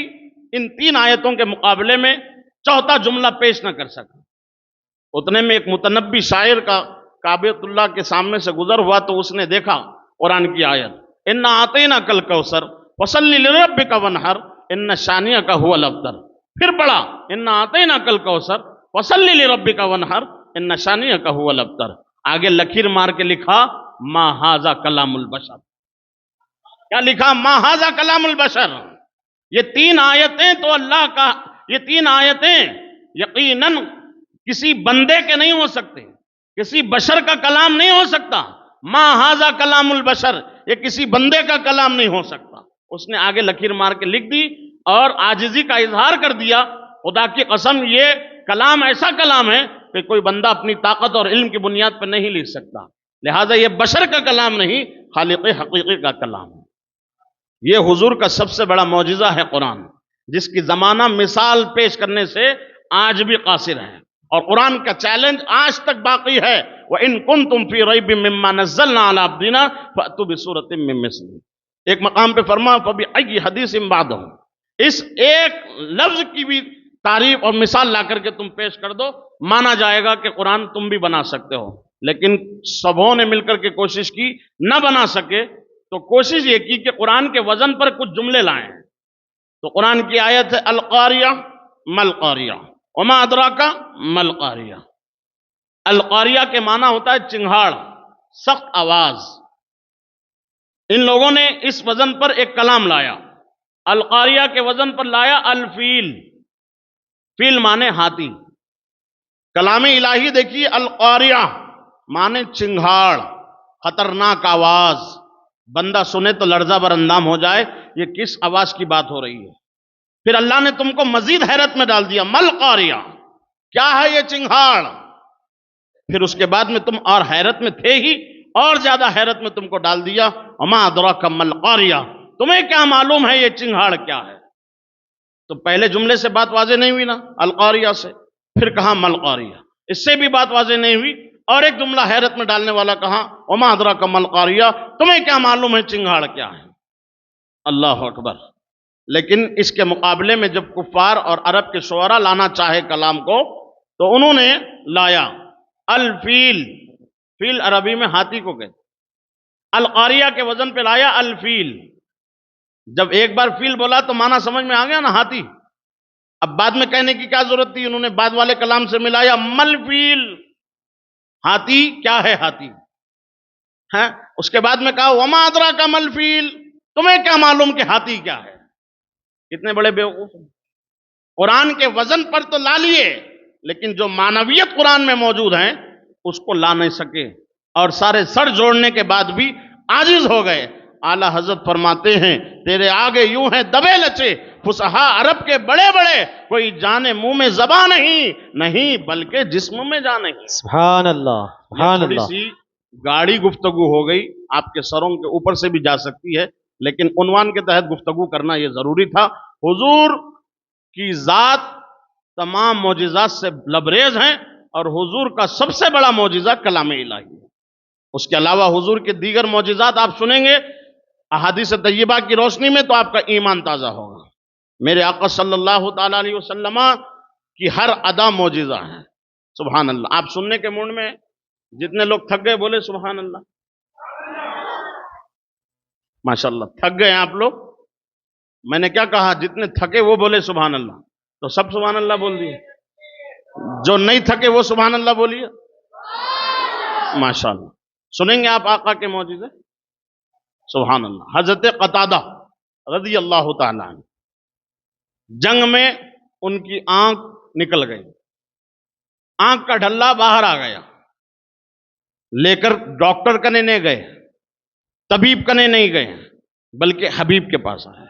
A: ان 3 آیتوں کے مقابلے میں چوتھا جملہ پیش نہ کر سکا. اتنے میں ایک متنبی شاعر کا کعبۃ اللہ کے سامنے سے گزر ہوا تو اس نے دیکھا قرآن کی آیت، انا اعطیناک الکوثر فصلی لربک وانحر ان شانئک ھو الابتر. پھر پڑھا انا اعطیناک الکوثر فصلی لربک وانحر ان شانئک ھو الابتر. آگے لکیر مار کے لکھا ما ھذا کلام البشر. کیا لکھا؟ ما ھذا کلام البشر. یہ 3 آیتیں تو اللہ کا، یہ 3 آیتیں یقیناً کسی بندے کے نہیں ہو سکتے، کسی بشر کا کلام نہیں ہو سکتا. ما ھذا کلام البشر، یہ کسی بندے کا کلام نہیں ہو سکتا. اس نے آگے لکیر مار کے لکھ دی اور عاجزی کا اظہار کر دیا. خدا کی قسم یہ کلام ایسا کلام ہے کہ کوئی بندہ اپنی طاقت اور علم کی بنیاد پر نہیں لکھ سکتا. لہٰذا یہ بشر کا کلام نہیں، خالق حقیقی کا کلام ہے. یہ حضور کا سب سے بڑا معجزہ ہے قرآن، جس کی زمانہ مثال پیش کرنے سے آج بھی قاصر ہے. اور قرآن کا چیلنج آج تک باقی ہے، وَإِن كُنتُمْ فِي رَيْبٍ مِّمَّا نَزَّلْنَا عَلَىٰ عَبْدِنَا فَأْتُوا بِسُورَةٍ مِّن مِّثْلِهِ. ایک مقام پہ فرما فَبِأَيِّ حَدِيثٍ بَعْدَهُ. اس ایک لفظ کی بھی تعریف اور مثال لا کر کے تم پیش کر دو، مانا جائے گا کہ قرآن تم بھی بنا سکتے ہو. لیکن سبوں نے مل کر کے کوشش کی، نہ بنا سکے تو کوشش یہ کی کہ قرآن کے وزن پر کچھ جملے لائیں. تو قرآن کی آیت ہے القاریہ ملقاریہ وما ادراک ملقاریہ. القاریہ کے معنی ہوتا ہے چنگھاڑ، سخت آواز. ان لوگوں نے اس وزن پر ایک کلام لایا. القاریہ کے وزن پر لایا الفیل. فیل مانے ہاتھی. کلام الہی دیکھیے القاریہ مانے چنگھاڑ، خطرناک آواز. بندہ سنے تو لرزہ بر اندام ہو جائے یہ کس آواز کی بات ہو رہی ہے. پھر اللہ نے تم کو مزید حیرت میں ڈال دیا، مل قاریہ، کیا ہے یہ چنگھاڑ. پھر اس کے بعد میں تم اور حیرت میں تھے ہی، اور زیادہ حیرت میں تم کو ڈال دیا وما ادراک مل قاریہ، تمہیں کیا معلوم ہے یہ چنگھاڑ کیا ہے. تو پہلے جملے سے بات واضح نہیں ہوئی نا القاریہ سے، پھر کہا مل قاریہ، اس سے بھی بات واضح نہیں ہوئی، اور ایک جملہ حیرت میں ڈالنے والا کہا وما ادراک مل قاریہ، تمہیں کیا معلوم ہے چنگھاڑ کیا ہے. اللہ اکبر. لیکن اس کے مقابلے میں جب کفار اور عرب کے شعراء لانا چاہے کلام کو تو انہوں نے لایا الفیل، فیل عربی میں ہاتھی کو کہتے، القاریہ کے وزن پہ لایا الفیل۔ جب ایک بار فیل بولا تو معنی سمجھ میں آ گیا نا، ہاتھی۔ اب بعد میں کہنے کی کیا ضرورت تھی، انہوں نے بعد والے کلام سے ملایا مل فیل، ہاتھی کیا ہے، ہاتھی ہے۔ اس کے بعد میں کہا وما ادراک مل فیل، تمہیں کیا معلوم کہ ہاتھی کیا ہے۔ کتنے بڑے بیوقوف ہیں، قرآن کے وزن پر تو لا لیے، لیکن جو معنویت قرآن میں موجود ہیں اس کو لا نہیں سکے، اور سارے سر جوڑنے کے بعد بھی عاجز ہو گئے۔ اعلیٰ حضرت فرماتے ہیں تیرے آگے یوں ہیں دبے لچے فصحا عرب کے بڑے بڑے، کوئی جانے منہ میں زبان نہیں بلکہ جسم میں جان نہیں۔
B: سبحان اللہ، سبحان
A: تھوڑی
B: اللہ۔
A: سی گاڑی گفتگو ہو گئی، آپ کے سروں کے اوپر سے بھی جا سکتی ہے، لیکن عنوان کے تحت گفتگو کرنا یہ ضروری تھا۔ حضور کی ذات تمام معجزات سے لبریز ہیں، اور حضور کا سب سے بڑا معجزہ کلام الہی ہے۔ اس کے علاوہ حضور کے دیگر معجزات آپ سنیں گے احادیث طیبہ کی روشنی میں تو آپ کا ایمان تازہ ہوگا۔ میرے آقا صلی اللہ تعالی علیہ وسلم کی ہر ادا معجزہ ہے۔ سبحان اللہ۔ آپ سننے کے موڈ میں جتنے لوگ تھک گئے بولے سبحان اللہ۔ ماشاءاللہ تھک گئے آپ لوگ، میں نے کیا کہا، جتنے تھکے وہ بولے سبحان اللہ، تو سب سبحان اللہ بول دیے۔ جو نہیں تھکے وہ سبحان اللہ بولیے۔ ماشاءاللہ سنیں گے آپ آقا کے معجزے۔ سبحان اللہ۔ حضرت قتادہ رضی اللہ تعالیٰ عنہ، جنگ میں ان کی آنکھ نکل گئی، آنکھ کا ڈھلا باہر آ گیا، لے کر ڈاکٹر کنے نہیں گئے، طبیب کنے نہیں گئے، بلکہ حبیب کے پاس آئے۔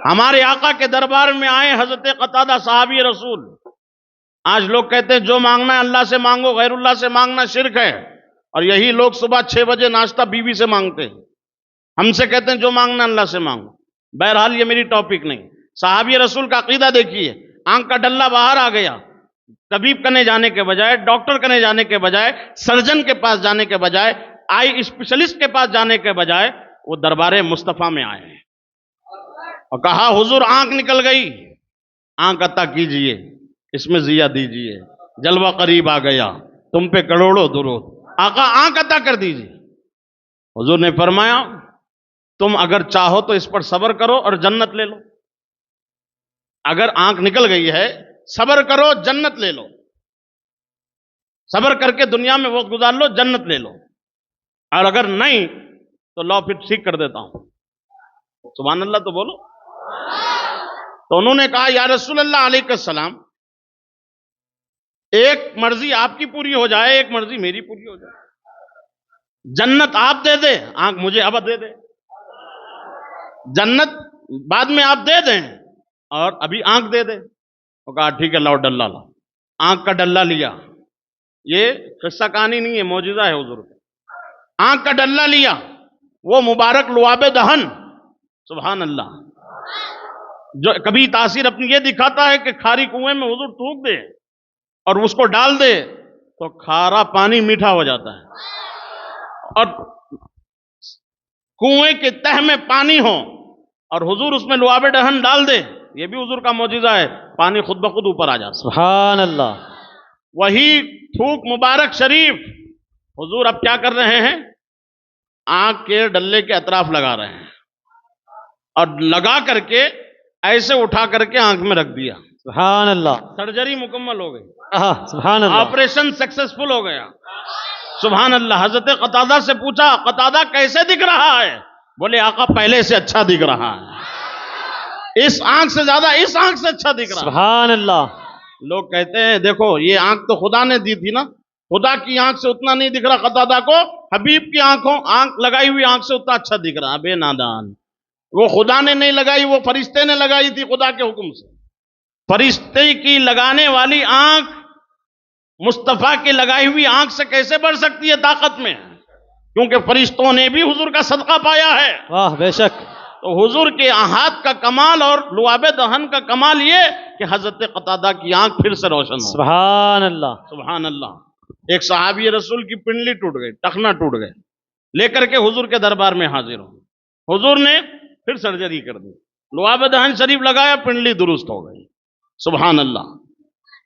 A: ہمارے آقا کے دربار میں آئے حضرت قتادہ صحابی رسول۔ آج لوگ کہتے ہیں جو مانگنا ہے اللہ سے مانگو، غیر اللہ سے مانگنا شرک ہے، اور یہی لوگ صبح 6 بجے ناشتہ بیوی سے مانگتے ہیں۔ ہم سے کہتے ہیں جو مانگنا اللہ سے مانگو۔ بہرحال یہ میری ٹاپک نہیں۔ صحابی رسول کا عقیدہ دیکھیے، آنکھ کا ڈلہ باہر آ گیا، طبیب کنے جانے کے بجائے، ڈاکٹر کنے جانے کے بجائے، سرجن کے پاس جانے کے بجائے، آئی اسپیشلسٹ کے پاس جانے کے بجائے وہ دربار مصطفیٰ میں آئے ہیں اور کہا حضور آنکھ نکل گئی، آنکھ عطا کیجئے، اس میں ضیاء دیجئے، جلوہ قریب آ گیا، تم پہ کروڑوں درود، آقا آنکھ عطا کر دیجئے۔ حضور نے فرمایا تم اگر چاہو تو اس پر صبر کرو اور جنت لے لو۔ اگر آنکھ نکل گئی ہے صبر کرو جنت لے لو، صبر کر کے دنیا میں وقت گزار لو، جنت لے لو، اور اگر نہیں تو لو پھر ٹھیک کر دیتا ہوں۔ سبحان اللہ تو بولو۔ تو انہوں نے کہا یا رسول اللہ علیہ السلام، ایک مرضی آپ کی پوری ہو جائے، ایک مرضی میری پوری ہو جائے، جنت آپ دے دیں، آنکھ مجھے اب دے دیں، جنت بعد میں آپ دے دیں اور ابھی آنکھ دے دیں۔ وہ کہا ٹھیک ہے لاؤ ڈلہ لاؤ، آنکھ کا ڈلہ لیا، یہ قصہ کہانی نہیں ہے، معجزہ ہے حضور کا۔ آنکھ کا ڈلہ لیا، وہ مبارک لعاب دہن، سبحان اللہ، جو کبھی تاثیر اپنی یہ دکھاتا ہے کہ کھاری کنویں میں حضور تھوک دے اور اس کو ڈال دے تو کھارا پانی میٹھا ہو جاتا ہے، اور کنویں کے تہ میں پانی ہو اور حضور اس میں لعاب دہن ڈال دے، یہ بھی حضور کا معجزہ ہے، پانی خود بخود اوپر آ جاتا۔
B: سبحان اللہ۔
A: وہی تھوک مبارک شریف حضور اب کیا کر رہے ہیں، آنکھ کے ڈلے کے اطراف لگا رہے ہیں، اور لگا کر کے ایسے اٹھا کر کے آنکھ میں رکھ دیا۔
B: سبحان اللہ۔
A: سرجری مکمل ہو گئی،
B: سبحان اللہ۔
A: آپریشن سکسیسفل ہو گیا۔ سبحان اللہ۔ حضرت قتادہ سے پوچھا قتادہ کیسے دکھ رہا ہے؟ بولے آقا پہلے سے اچھا دکھ رہا ہے، اس آنکھ سے زیادہ اس آنکھ سے اچھا دکھ رہا ہے۔
B: سبحان اللہ۔
A: لوگ کہتے ہیں دیکھو یہ آنکھ تو خدا نے دی تھی نا، خدا کی آنکھ سے اتنا نہیں دکھ رہا قتادہ کو، حبیب کی آنکھ لگائی ہوئی آنکھ سے اتنا اچھا دکھ رہا۔ بے نادان، وہ خدا نے نہیں لگائی، وہ فرشتے نے لگائی تھی خدا کے حکم سے۔ فرشتے کی لگانے والی آنکھ مصطفیٰ کی لگائی ہوئی آنکھ سے کیسے بڑھ سکتی ہے طاقت میں؟ کیونکہ فرشتوں نے بھی حضور کا صدقہ پایا ہے۔
B: واہ بے شک۔
A: تو حضور کے ہاتھ کا کمال اور لعاب دہن کا کمال یہ کہ حضرت قتادہ کی آنکھ پھر سے روشن ہو۔
B: سبحان اللہ۔
A: سبحان اللہ۔ ایک صحابی رسول کی پنڈلی ٹوٹ گئی، ٹخنا ٹوٹ گئے، لے کر کے حضور کے دربار میں حاضر ہو، حضور نے پھر سرجری کر دی، لعاب دہن شریف لگایا، پنڈلی درست ہو گئی۔ سبحان اللہ۔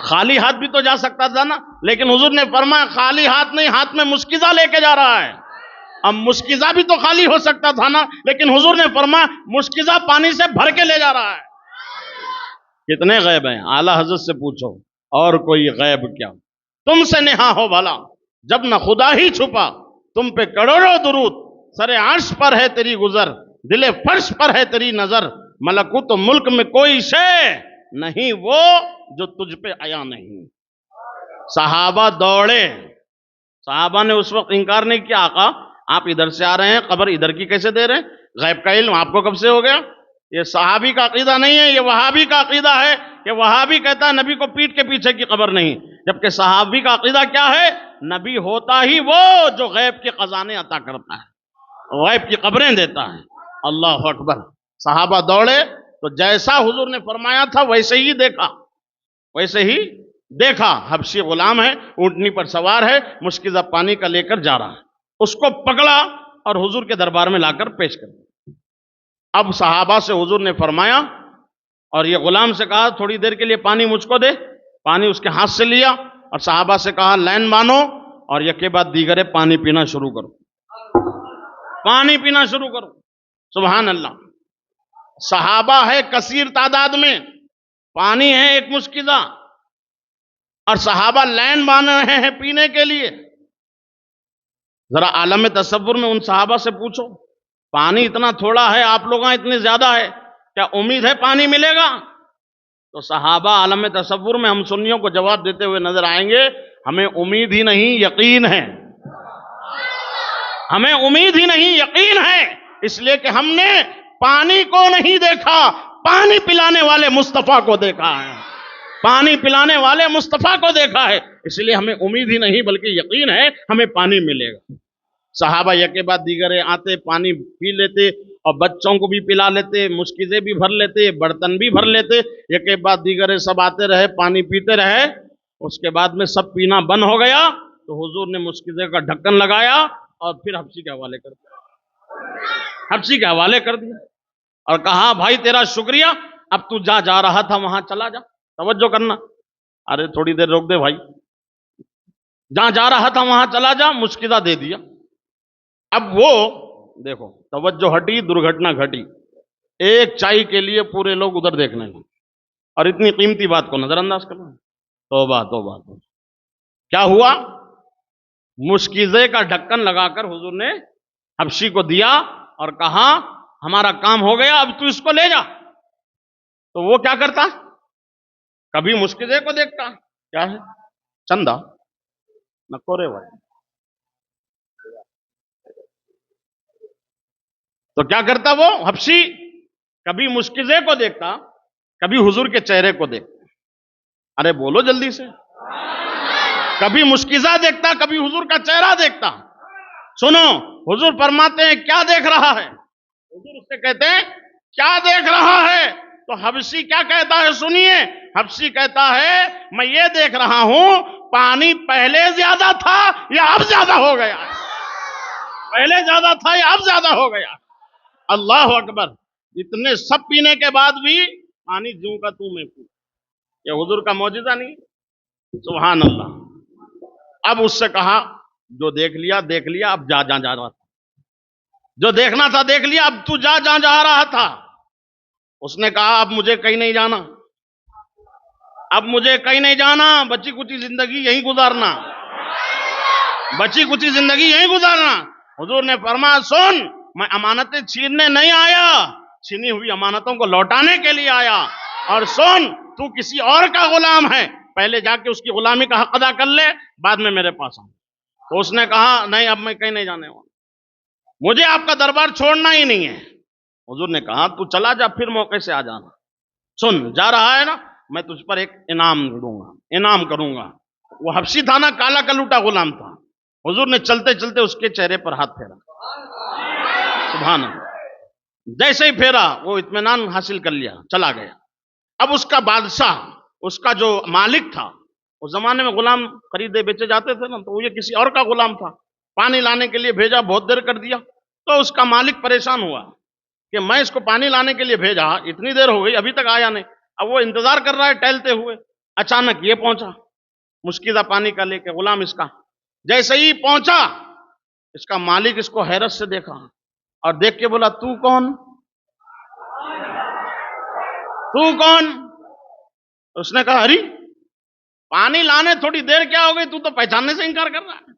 A: خالی ہاتھ بھی تو جا سکتا تھا نا، لیکن حضور نے فرمایا خالی ہاتھ نہیں، ہاتھ میں مشکزہ لے کے جا رہا ہے۔ اب مشکزہ بھی تو خالی ہو سکتا تھا نا، لیکن حضور نے فرمایا مشکزہ پانی سے بھر کے لے جا رہا ہے۔ کتنے غیب ہیں؟ اعلیٰ حضرت سے پوچھو، اور کوئی غیب کیا؟ تم سے نہا ہو بھلا، جب نہ خدا ہی چھپا، تم پہ کروڑوں درود، سر عرش پر ہے تیری گزر، دل فرش پر ہے تیری نظر، ملکوت و ملک میں کوئی شے نہیں وہ جو تجھ پہ آیا نہیں۔ صحابہ دوڑے، صحابہ نے اس وقت انکار نہیں کیا، آقا آپ ادھر سے آ رہے ہیں، قبر ادھر کی کیسے دے رہے ہیں؟ غیب کا علم آپ کو کب سے ہو گیا؟ یہ صحابی کا عقیدہ نہیں ہے، یہ وہابی کا عقیدہ ہے کہ وہابی کہتا ہے نبی کو پیٹھ کے پیچھے کی قبر نہیں، جبکہ صحابی کا عقیدہ کیا ہے؟ نبی ہوتا ہی وہ جو غیب کے خزانے عطا کرتا ہے، غیب کی قبریں دیتا ہے۔ اللہ اکبر۔ صحابہ دوڑے تو جیسا حضور نے فرمایا تھا ویسے ہی دیکھا، ویسے ہی دیکھا، حبشی غلام ہے، اونٹنی پر سوار ہے، مشکزہ پانی کا لے کر جا رہا ہے، اس کو پکڑا اور حضور کے دربار میں لا کر پیش کر دیا۔ اب صحابہ سے حضور نے فرمایا، اور یہ غلام سے کہا تھوڑی دیر کے لیے پانی مجھ کو دے، پانی اس کے ہاتھ سے لیا، اور صحابہ سے کہا لین مانو، اور یکے بعد دیگرے پانی پینا شروع کرو، پانی پینا شروع کرو۔ سبحان اللہ۔ صحابہ ہے کثیر تعداد میں، پانی ہے ایک مشکزہ، اور صحابہ لین مان رہے ہیں پینے کے لیے۔ ذرا عالم تصور میں ان صحابہ سے پوچھو، پانی اتنا تھوڑا ہے، آپ لوگاں اتنے زیادہ ہے، کیا امید ہے پانی ملے گا؟ تو صحابہ عالم تصور میں ہم سنیوں کو جواب دیتے ہوئے نظر آئیں گے، ہمیں امید ہی نہیں یقین ہے، ہمیں امید ہی نہیں یقین ہے، اس لیے کہ ہم نے پانی کو نہیں دیکھا، پانی پلانے والے مصطفیٰ کو دیکھا ہے، پانی پلانے والے مصطفیٰ کو دیکھا ہے، اس لیے ہمیں امید ہی نہیں بلکہ یقین ہے ہمیں پانی ملے گا۔ صحابہ یکے بعد دیگرے آتے، پانی پی لیتے، اور بچوں کو بھی پلا لیتے، مشکزیں بھی بھر لیتے، برتن بھی بھر لیتے، یکے بعد دیگرے سب آتے رہے، پانی پیتے رہے۔ اس کے بعد میں سب پینا بند ہو گیا تو حضور نے مشکزے کا ڈھکن لگایا اور پھر حبشی کے حوالے کر دیا، حبشی کے حوالے کر دیا، اور کہا بھائی تیرا شکریہ، اب تو جا رہا تھا وہاں چلا جا، توجہ کرنا۔ ارے تھوڑی دیر روک دے بھائی، جہاں جا رہا تھا وہاں چلا جا، مشکزہ دے دیا۔ اب وہ دیکھو توجہ ہٹی، درگھٹنا گھٹی، ایک چائے کے لیے پورے لوگ ادھر دیکھنے لگے، اور اتنی قیمتی بات کو نظر انداز کرنا۔ توبہ توبہ توبہ۔ کیا ہوا؟ مشکزے کا ڈھکن لگا کر حضور نے حبشی کو دیا اور کہا ہمارا کام ہو گیا، اب تو اس کو لے جا۔ تو وہ کیا کرتا؟ کبھی مشکزے کو دیکھتا، کیا ہے چندہ نکورے بھائی، تو کیا کرتا وہ حبشی؟ کبھی مشکزے کو دیکھتا، کبھی حضور کے چہرے کو دیکھتا۔ ارے بولو جلدی سے۔ کبھی مشکزہ دیکھتا، کبھی حضور کا چہرہ دیکھتا۔ سنو حضور فرماتے ہیں کیا دیکھ رہا ہے؟ حضور اس سے کہتے ہیں کیا دیکھ رہا ہے؟ تو حبشی کیا کہتا ہے سنیے، حبشی کہتا ہے میں یہ دیکھ رہا ہوں پانی پہلے زیادہ تھا یا اب زیادہ ہو گیا، پہلے زیادہ تھا یا اب زیادہ ہو گیا۔ اللہ اکبر۔ اتنے سب پینے کے بعد بھی پانی جوں کا توں میں پو، یہ حضور کا معجزہ نہیں؟ سبحان اللہ۔ اب اس سے کہا جو دیکھ لیا دیکھ لیا، اب جا رہا تھا، جو دیکھنا تھا دیکھ لیا، اب تو جا رہا تھا۔ اس نے کہا اب مجھے کہیں نہیں جانا، اب مجھے کہیں نہیں جانا، بچی کچی زندگی یہیں گزارنا، بچی کچی زندگی یہیں گزارنا۔ حضور نے فرمایا سن، میں امانتیں چھیننے نہیں آیا، چھینی ہوئی امانتوں کو لوٹانے کے لیے آیا، اور سن تو کسی اور کا غلام ہے، پہلے جا کے اس کی غلامی کا حق ادا کر لے، بعد میں میرے پاس آؤں۔ تو اس نے کہا نہیں اب میں کہیں نہیں جانے والا، مجھے آپ کا دربار چھوڑنا ہی نہیں ہے۔ حضور نے کہا تو چلا جا، پھر موقع سے آ جانا، سن جا رہا ہے نا میں تجھ پر ایک انعام دوں گا، انعام کروں گا۔ وہ حبشی تھا نا، کالا کلوٹا غلام تھا، حضور نے چلتے چلتے اس کے چہرے پر ہاتھ پھیرا، سبحان اللہ، جیسے ہی پھیرا وہ اطمینان حاصل کر لیا، چلا گیا۔ اب اس کا بادشاہ، اس کا جو مالک تھا، اس زمانے میں غلام خریدے بیچے جاتے تھے نا، تو یہ کسی اور کا غلام تھا، پانی لانے کے لیے بھیجا، بہت دیر کر دیا، تو اس کا مالک پریشان ہوا کہ میں اس کو پانی لانے کے لیے بھیجا، اتنی دیر ہو گئی ابھی تک آیا نہیں، اب وہ انتظار کر رہا ہے ٹہلتے ہوئے، اچانک یہ پہنچا مشکیزہ پانی کا لے کے غلام اس کا، جیسے ہی پہنچا اس کا مالک اس کو حیرت سے دیکھا اور دیکھ کے بولا تو کون؟ تو کون؟ اس نے کہا ارے پانی لانے تھوڑی دیر کیا ہو گئی، تو پہچاننے سے انکار کر رہا ہے،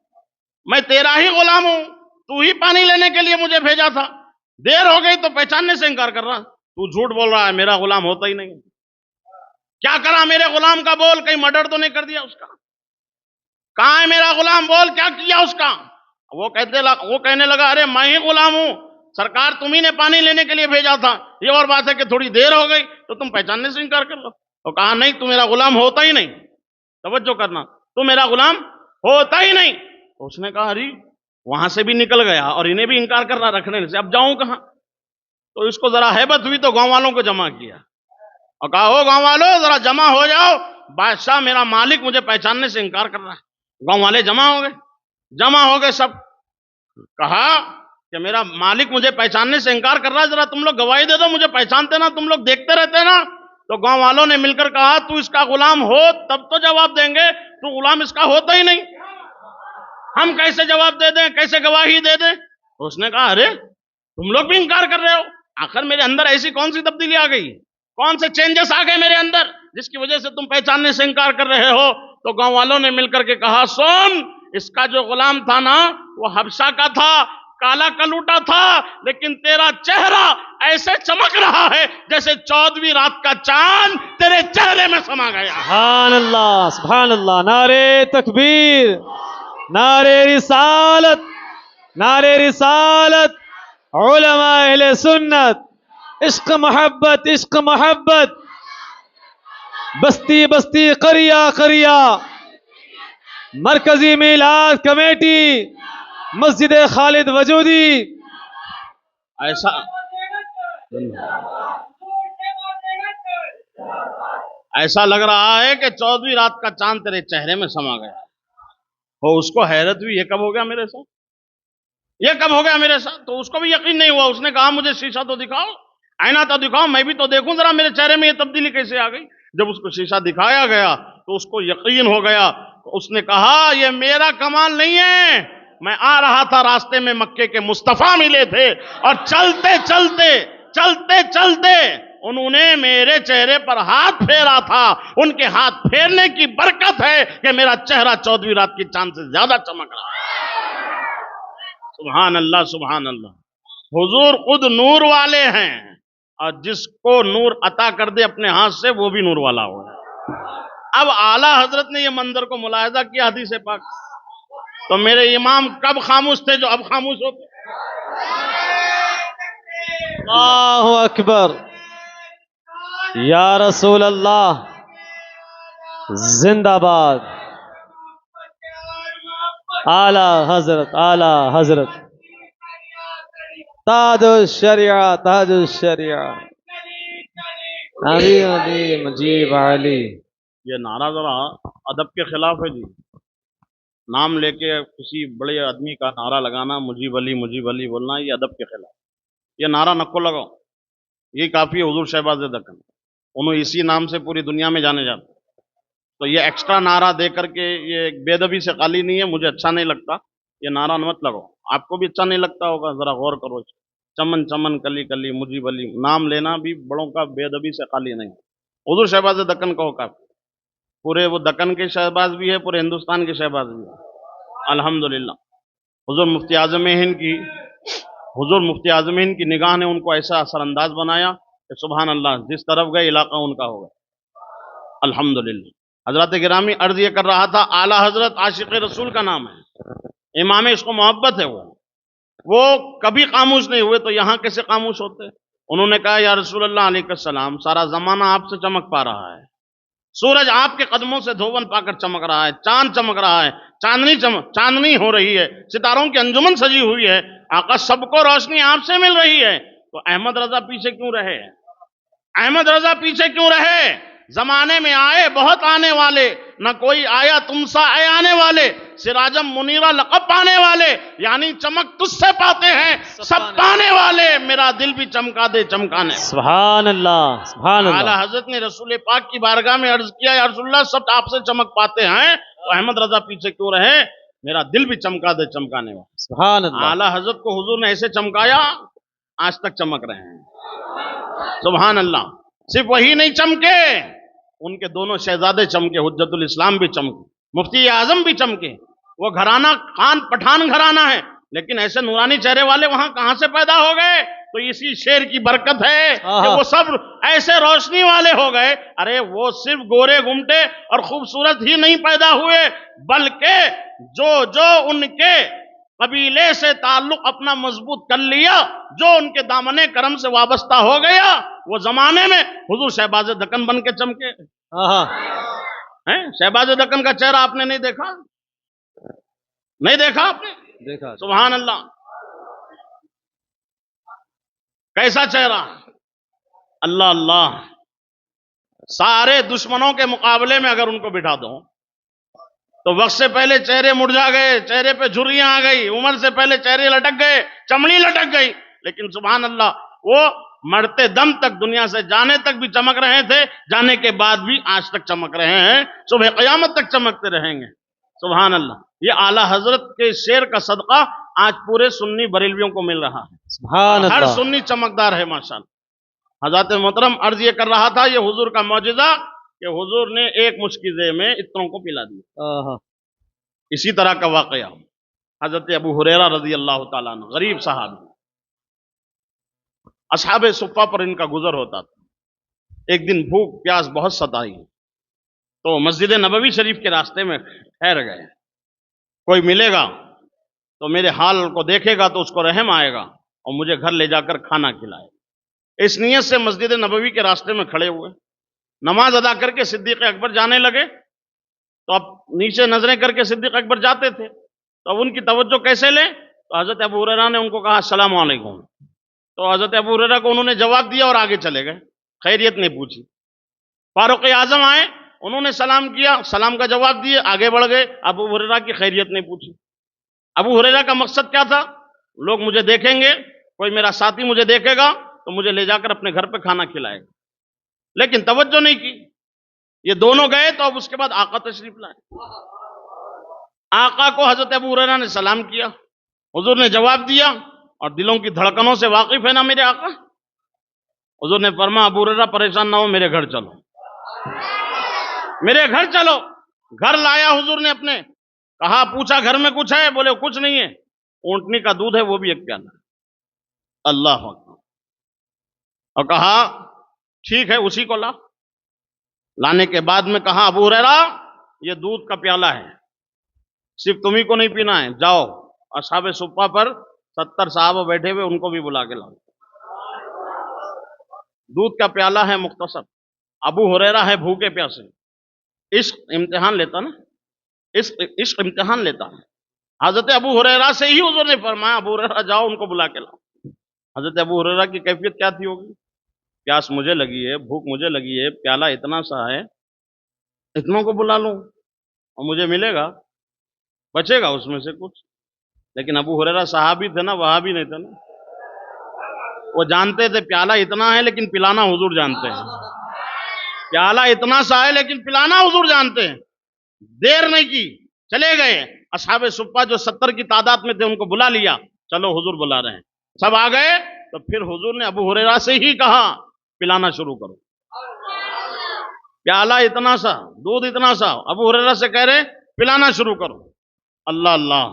A: میں تیرا ہی غلام ہوں، تو ہی پانی لینے کے لیے مجھے بھیجا تھا، دیر ہو گئی تو پہچاننے سے انکار کر رہا، تو جھوٹ بول رہا ہے، میرا غلام ہوتا ہی نہیں۔ کیا کرا میرے غلام کا؟ بول، کہیں مرڈر تو نہیں کر دیا اس کا؟ کہاں ہے میرا غلام؟ بول، کیا کیا اس کا؟ وہ کہنے لگا ارے میں ہی غلام ہوں سرکار، تم ہی نے پانی لینے کے لیے بھیجا تھا، یہ اور بات ہے کہ تھوڑی دیر ہو گئی تو تم پہچاننے سے انکار کر لو۔ تو کہا نہیں، تو میرا غلام ہوتا ہی نہیں، توجہ کرنا، تو میرا غلام ہوتا ہی نہیں۔ تو اس نے کہا ارے وہاں سے بھی نکل گیا اور انہیں بھی انکار کر رہا رکھنے سے، اب جاؤں کہاں؟ تو اس کو ذرا ہیبت ہوئی تو گاؤں والوں کو جمع کیا اور کہا او گاؤں والوں ذرا جمع ہو جاؤ، بادشاہ میرا مالک مجھے پہچاننے سے انکار کر رہا ہے۔ گاؤں والے جمع ہو گئے سب، کہا کہ میرا مالک مجھے پہچاننے سے انکار کر رہا ہے، ذرا تم لوگ گواہی دے دو، مجھے پہچانتے نا، تم لوگ دیکھتے رہتے نا۔ تو گاؤں والوں نے مل کر کہا تو اس کا غلام ہو تب تو جواب دیں گے، تو غلام اس کا ہوتا ہی نہیں، ہم کیسے جواب دے دیں، کیسے گواہی دے دیں؟ تو اس نے کہا ارے تم لوگ بھی انکار کر رہے ہو، آخر میرے اندر ایسی کون سی تبدیلی آ گئی، کون سے چینجز آ گئے میرے اندر جس کی وجہ سے تم پہچاننے سے انکار کر رہے ہو؟ تو گاؤں والوں نے مل کر کے کہا سن، اس کا جو غلام تھا نا وہ حبشہ کا تھا، کالا کلوٹا تھا، لیکن تیرا چہرہ ایسے چمک رہا ہے جیسے 14ویں رات کا چاند تیرے چہرے میں سما گیا۔
B: سبحان اللہ، سبحان اللہ، نعرہ تکبیر، نعرہ رسالت، نعرہ رسالت، علماء اہل سنت، عشق محبت، عشق محبت، بستی بستی، قریہ قریہ، مرکزی میلاد کمیٹی، مسجد خالد وجودی۔
A: ایسا لگ رہا ہے کہ 14ویں رات کا چاند تیرے چہرے میں سما گیا۔ وہ اس کو حیرت ہوئی، یہ کب ہو گیا میرے ساتھ، یہ کب ہو گیا میرے ساتھ؟ تو اس کو بھی یقین نہیں ہوا، اس نے کہا مجھے شیشہ تو دکھاؤ، آئینہ تو دکھاؤ، میں بھی تو دیکھوں ذرا میرے چہرے میں یہ تبدیلی کیسے آ گئی۔ جب اس کو شیشہ دکھایا گیا تو اس کو یقین ہو گیا، اس نے کہا یہ میرا کمال نہیں ہے، میں آ رہا تھا راستے میں مکے کے مصطفیٰ ملے تھے اور چلتے چلتے انہوں نے میرے چہرے پر ہاتھ پھیرا تھا، ان کے ہاتھ پھیرنے کی برکت ہے کہ میرا چہرہ 14ویں رات کی چاند سے زیادہ چمک رہا ہے۔ سبحان اللہ، سبحان اللہ۔ حضور خود نور والے ہیں اور جس کو نور عطا کر دے اپنے ہاتھ سے وہ بھی نور والا ہو۔ اب اعلیٰ حضرت نے یہ منظر کو ملاحظہ کیا حدیث پاک، تو میرے امام کب خاموش تھے جو اب خاموش ہوتے؟
B: اللہ اکبر، یا رسول اللہ، زندہ باد، اعلی حضرت، اعلی حضرت، تاج الشریعہ، تاج الشریعہ، علی علی مجیب علی۔
A: یہ نعرہ ذرا ادب کے خلاف ہے جی، نام لے کے کسی بڑے آدمی کا نعرہ لگانا، مجیب علی بولنا، یہ ادب کے خلاف، یہ نعرہ نکو لگاؤ، یہ کافی ہے حضور شہباز دکن، انہوں اسی نام سے پوری دنیا میں جانے جاتے، تو یہ ایکسٹرا نعرہ دے کر کے یہ بے ادبی سے خالی نہیں ہے، مجھے اچھا نہیں لگتا، یہ نعرہ مت لگاؤ، آپ کو بھی اچھا نہیں لگتا ہوگا، ذرا غور کرو، چمن چمن کلی کلی مجیب علی، نام لینا بھی بڑوں کا بے ادبی سے خالی نہیں، حضور شہباز دکن کہو کافی، پورے وہ دکن کے شہباز بھی ہے، پورے ہندوستان کے شہباز بھی ہے، الحمدللہ۔ حضور مفتی اعظم ہند کی نگاہ نے ان کو ایسا اثر انداز بنایا کہ سبحان اللہ، جس طرف گئے علاقہ ان کا ہوگا، الحمدللہ۔ حضرات گرامی، عرض یہ کر رہا تھا، اعلیٰ حضرت عاشق رسول کا نام ہے، امام عشق و محبت ہے، وہ کبھی خاموش نہیں ہوئے، تو یہاں کیسے خاموش ہوتے؟ انہوں نے کہا یا رسول اللہ علیہ السلام، سارا زمانہ آپ سے چمک پا رہا ہے، سورج آپ کے قدموں سے دھون پا کر چمک رہا ہے، چاند چمک رہا ہے، چاندنی ہو رہی ہے، ستاروں کی انجمن سجی ہوئی ہے، آقا سب کو روشنی آپ سے مل رہی ہے، تو احمد رضا پیچھے کیوں رہے؟ احمد رضا پیچھے کیوں رہے؟ زمانے میں آئے بہت آنے والے، نہ کوئی آیا تم سا اے آنے والے، سراجم منیرہ لقب پانے والے، یعنی چمک تجھ سے پاتے ہیں سب پانے والے، میرا دل بھی چمکا دے چمکانے والے۔
B: سبحان اللہ، سبحان
A: اعلیٰ
B: اللہ۔
A: حضرت نے رسول پاک کی بارگاہ میں عرض کیا، یا رسول اللہ سب آپ سے چمک پاتے ہیں تو احمد رضا پیچھے کیوں رہے، میرا دل بھی چمکا دے چمکانے والے۔
B: سبحان اللہ۔
A: اعلیٰ حضرت کو حضور نے ایسے چمکایا، آج تک چمک رہے ہیں۔ سبحان اللہ۔ صرف وہی نہیں چمکے، ان کے دونوں شہزادے چمکے، حجت الاسلام بھی چمکے، مفتی اعظم بھی چمکے۔ وہ گھرانہ خان پٹھان گھرانہ ہے، لیکن ایسے نورانی چہرے والے وہاں کہاں سے پیدا ہو گئے؟ تو اسی شیر کی برکت ہے کہ وہ سب ایسے روشنی والے ہو گئے۔ ارے وہ صرف گورے گمٹے اور خوبصورت ہی نہیں پیدا ہوئے، بلکہ جو ان کے قبیلے سے تعلق اپنا مضبوط کر لیا، جو ان کے دامن کرم سے وابستہ ہو گیا، وہ زمانے میں حضور شہباز دکن بن کے چمکے ہیں۔ شہباز دکن کا چہرہ آپ نے نہیں دیکھا؟ نہیں دیکھا آپ نے؟
B: دیکھا۔
A: سبحان اللہ، کیسا چہرہ! اللہ اللہ، سارے دشمنوں کے مقابلے میں اگر ان کو بٹھا دو تو وقت سے پہلے چہرے مرجھا گئے، چہرے پہ جھریاں آ گئی، عمر سے پہلے چہرے لٹک گئے، چمڑی لٹک گئی، لیکن سبحان اللہ وہ مرتے دم تک، دنیا سے جانے تک بھی چمک رہے تھے، جانے کے بعد بھی آج تک چمک رہے ہیں، صبح قیامت تک چمکتے رہیں گے۔ سبحان اللہ۔ یہ اعلیٰ حضرت کے شعر کا صدقہ آج پورے سنی بریلویوں کو مل رہا ہے۔
B: سبحان
A: ہر
B: اللہ۔
A: سنی چمکدار ہے ماشاءاللہ۔ حضرت محترم عرض یہ کر رہا تھا، یہ حضور کا معجزہ کہ حضور نے ایک مشکزے میں اتنوں کو پلا دیا۔ اسی طرح کا واقعہ حضرت ابو ہریرہ رضی اللہ تعالیٰ عنہ، غریب صحابی، اصحاب صفہ پر ان کا گزر ہوتا تھا۔ ایک دن بھوک پیاس بہت ستائی تو مسجد نبوی شریف کے راستے میں ٹھہر گئے۔ کوئی ملے گا تو میرے حال کو دیکھے گا تو اس کو رحم آئے گا اور مجھے گھر لے جا کر کھانا کھلائے۔ اس نیت سے مسجد نبوی کے راستے میں کھڑے ہوئے، نماز ادا کر کے صدیق اکبر جانے لگے تو اب نیچے نظریں کر کے صدیق اکبر جاتے تھے، تو اب ان کی توجہ کیسے لیں؟ تو حضرت ابو ہریرہ نے ان کو کہا السلام علیکم، تو حضرت ابو ہریرہ کو انہوں نے جواب دیا اور آگے چلے گئے، خیریت نہیں پوچھی۔ فاروق اعظم آئے، انہوں نے سلام کیا، سلام کا جواب دیے، آگے بڑھ گئے، ابو ہریرہ کی خیریت نہیں پوچھی۔ ابو ہریرہ کا مقصد کیا تھا؟ لوگ مجھے دیکھیں گے، کوئی میرا ساتھی مجھے دیکھے گا تو مجھے لے جا کر اپنے گھر پہ کھانا کھلائے گا، لیکن توجہ نہیں کی۔ یہ دونوں گئے تو اب اس کے بعد آقا تشریف لائے۔ آقا کو حضرت ابو ہریرہ نے سلام کیا، حضور نے جواب دیا، اور دلوں کی دھڑکنوں سے واقف ہے نا میرے آقا۔ حضور نے فرمایا ابو ہریرہ پریشان نہ ہو، میرے گھر چلو، میرے گھر چلو۔ گھر لایا حضور نے اپنے، کہا پوچھا گھر میں کچھ ہے؟ بولے کچھ نہیں ہے، اونٹنی کا دودھ ہے وہ بھی ایک پیالہ۔ اللہ اکبر۔ اور کہا ٹھیک ہے اسی کو لا۔ لانے کے بعد میں کہا ابو ہریرہ یہ دودھ کا پیالہ ہے، صرف تمہیں کو نہیں پینا ہے، جاؤ اصحاب صفہ پر 70 صحابہ بیٹھے ہوئے ان کو بھی بلا کے لاؤ۔ دودھ کا پیالہ ہے مختصر، ابو ہریرہ ہے بھوکے پیاسے۔ عشق امتحان لیتا نا، عشق امتحان لیتا ہے۔ حضرت ابو ہریرہ سے ہی حضور نے فرمایا ابو ہریرہ جاؤ ان کو بلا کے لاؤ۔ حضرت ابو ہریرہ کی کیفیت کیا تھی ہوگی؟ پیاس مجھے لگی ہے، بھوک مجھے لگی ہے، پیالہ اتنا سا ہے، اتنوں کو بلا لوں اور مجھے ملے گا، بچے گا اس میں سے کچھ؟ لیکن ابو ہریرہ صحابی تھے نا، وہابی نہیں تھے نا، وہ جانتے تھے پیالہ اتنا ہے لیکن پلانا حضور جانتے ہیں، پیالہ اتنا سا ہے لیکن پلانا حضور جانتے ہیں۔ دیر نہیں کی، چلے گئے۔ اصحاب صفہ جو 70 کی تعداد میں تھے ان کو بلا لیا، چلو حضور بلا رہے ہیں، سب آ گئے تو پھر حضور نے ابو ہریرہ سے ہی کہا پلانا شروع کرو۔ پیالہ اتنا سا، دودھ اتنا سا، ابو ہریرہ سے کہہ رہے پلانا شروع کرو۔ اللہ اللہ،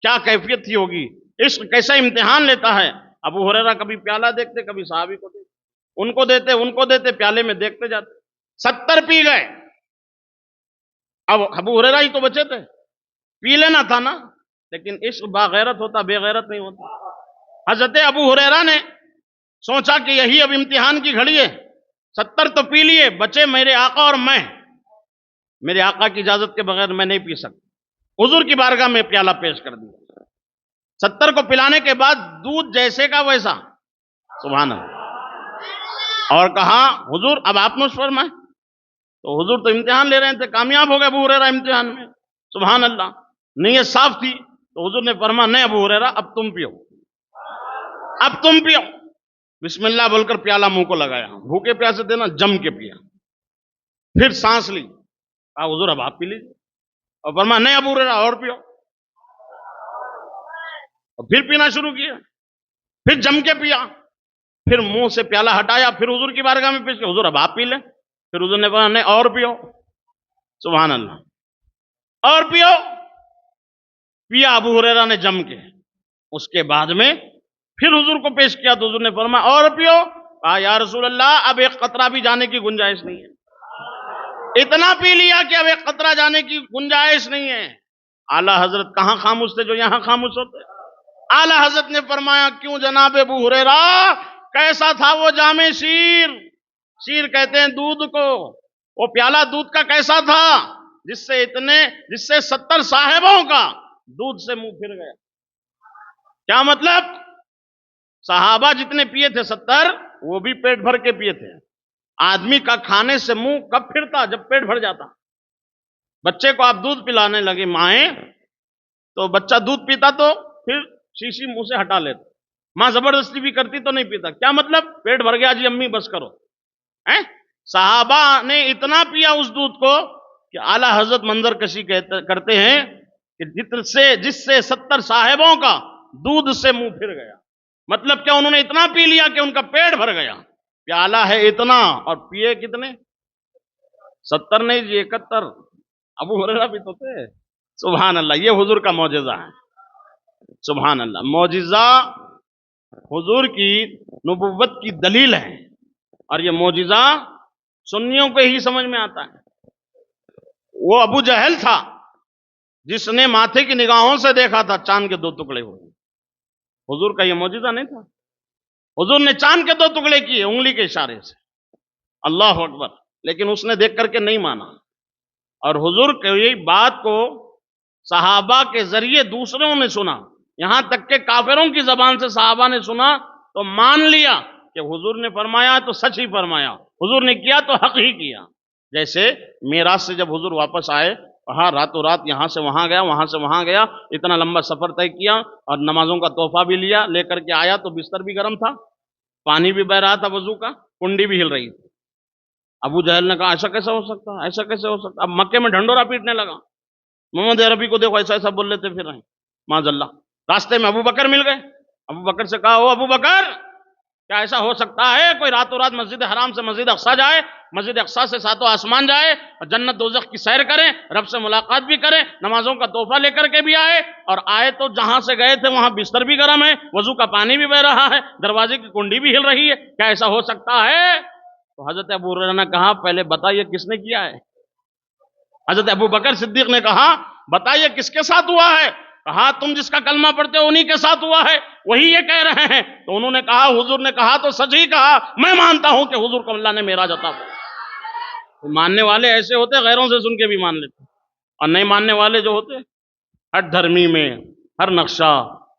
A: کیا کیفیت تھی ہوگی! عشق کیسا امتحان لیتا ہے۔ ابو ہریرہ کبھی پیالہ دیکھتے، کبھی صحابی کو دیکھتے، ان کو دیتے، پیالے میں دیکھتے جاتے، 70 پی گئے۔ اب ابو ہریرہ ہی تو بچے تھے، پی لینا تھا نا، لیکن عشق باغیرت ہوتا، بے غیرت نہیں ہوتا۔ حضرت ابو ہریرہ نے سوچا کہ یہی اب امتحان کی گھڑی ہے، 70 تو پی لیے، بچے میرے آقا اور میں، میرے آقا کی اجازت کے بغیر میں نہیں پی سکتا۔ حضور کی بارگاہ میں پیالہ پیش کر دیا، 70 کو پلانے کے بعد دودھ جیسے کا ویسا، سبحان اللہ، اور کہا حضور اب آپ نوش فرمائیں۔ تو حضور تو امتحان لے رہے تھے، کامیاب ہو گئے ابو ہریرہ امتحان میں، سبحان اللہ، نیت صاف تھی. تو حضور نے فرمایا نہیں ابو ہریرہ اب تم پیو، اب تم پیو. بسم اللہ بول کر پیالہ منہ کو لگایا، بھوکے پیاسے تھے نا، جم کے پیا. پھر سانس لی، کہا حضور اب آپ پی لیجیے، اور فرمایا نہیں ابو ہریرہ اور پیو، اور پھر پینا شروع کیا، پھر جم کے پیا، پھر منہ سے پیالہ ہٹایا، پھر حضور کی بارگاہ میں پیش کیا، حضور اب آپ پی لیں. پھر حضور نے فرمایا نہیں اور پیو، سبحان اللہ، اور پیو. پیا ابو ہریرہ نے جم کے. اس کے بعد میں پھر حضور کو پیش کیا تو حضور نے فرمایا اور پیو. کہا یا رسول اللہ اب ایک قطرہ بھی جانے کی گنجائش نہیں ہے. اتنا پی لیا کہ اب ایک قطرہ جانے کی گنجائش نہیں ہے. اعلیٰ حضرت کہاں خاموش تھے جو یہاں خاموش ہوتے؟ اعلیٰ حضرت نے فرمایا کیوں جناب ابو ہریرہ، کیسا تھا وہ جام شیر؟ شیر کہتے ہیں دودھ کو. وہ پیالہ دودھ کا کیسا تھا جس سے 70 صاحبوں کا دودھ سے منہ پھر گیا. کیا مطلب؟ صحابہ جتنے پیے تھے 70 وہ بھی پیٹ بھر کے پیے تھے. آدمی کا کھانے سے منہ کب پھرتا؟ جب پیٹ بھر جاتا. بچے کو آپ دودھ پلانے لگے مائیں تو بچہ دودھ پیتا تو پھر شیشی منہ سے ہٹا لیتا. ماں زبردستی بھی کرتی تو نہیں پیتا. کیا مطلب؟ پیٹ بھر گیا جی امی بس کرو. صحابہ نے اتنا پیا اس دودھ کو کہ اعلیٰ حضرت منظر کشی کرتے ہیں کہ جس سے 70 صاحبوں کا دودھ سے منہ پھر گیا. مطلب کیا؟ انہوں نے اتنا پی لیا کہ ان کا پیٹ بھر گیا. پیالہ ہے اتنا اور پیے کتنے؟ 70 نہیں جی 71. ابو ہریرہ بھی تو تھے. سبحان اللہ. یہ حضور کا معجزہ ہے. سبحان اللہ. معجزہ حضور کی نبوت کی دلیل ہے، اور یہ معجزہ سنیوں کو ہی سمجھ میں آتا ہے. وہ ابو جہل تھا جس نے ماتھے کی نگاہوں سے دیکھا تھا چاند کے 2 ٹکڑے ہوئے. حضور کا یہ معجزہ نہیں تھا. حضور نے چاند کے 2 ٹکڑے کیے انگلی کے اشارے سے. اللہ اکبر. لیکن اس نے دیکھ کر کے نہیں مانا، اور حضور کی بات کو صحابہ کے ذریعے دوسروں نے سنا، یہاں تک کہ کافروں کی زبان سے صحابہ نے سنا تو مان لیا کہ حضور نے فرمایا تو سچ ہی فرمایا، حضور نے کیا تو حق ہی کیا. جیسے معراج سے جب حضور واپس آئے، وہاں راتوں رات یہاں سے وہاں گیا، وہاں سے وہاں گیا، اتنا لمبا سفر طے کیا، اور نمازوں کا تحفہ بھی لیا، لے کر کے آیا تو بستر بھی گرم تھا، پانی بھی بہ رہا تھا وضو کا، کنڈی بھی ہل رہی تھی. ابو جہل نے کہا ایسا کیسے ہو سکتا، ایسا کیسے ہو سکتا؟ اب مکے میں ڈھنڈورا پیٹنے لگا، محمد عربی کو دیکھو ایسا ایسا بول لیتے پھر رہے. معاذ اللہ. راستے میں ابو بکر مل گئے. ابو بکر سے کہا او ابو بکر، کیا ایسا ہو سکتا ہے کوئی راتوں رات مسجد حرام سے مسجد اقصیٰ جائے، مسجد اقصیٰ سے 7 آسمان جائے، اور جنت دوزخ کی سیر کرے، رب سے ملاقات بھی کرے، نمازوں کا تحفہ لے کر کے بھی آئے، اور آئے تو جہاں سے گئے تھے وہاں بستر بھی گرم ہے، وضو کا پانی بھی بہ رہا ہے، دروازے کی کنڈی بھی ہل رہی ہے، کیا ایسا ہو سکتا ہے؟ تو حضرت ابو ہریرہ نے کہا پہلے بتائیے کس نے کیا ہے؟ حضرت ابو بکر صدیق نے کہا بتائیے کس کے ساتھ ہوا ہے؟ کہا تم جس کا کلمہ پڑھتے ہو انہی کے ساتھ ہوا ہے، وہی یہ کہہ رہے ہیں. تو انہوں نے کہا حضور نے کہا تو سچ ہی کہا، میں مانتا ہوں کہ حضور کو اللہ نے معراج عطا فرمایا. ماننے والے ایسے ہوتے غیروں سے سن کے بھی مان لیتے، اور نہیں ماننے والے جو ہوتے ہر دھرمی میں ہر نقشہ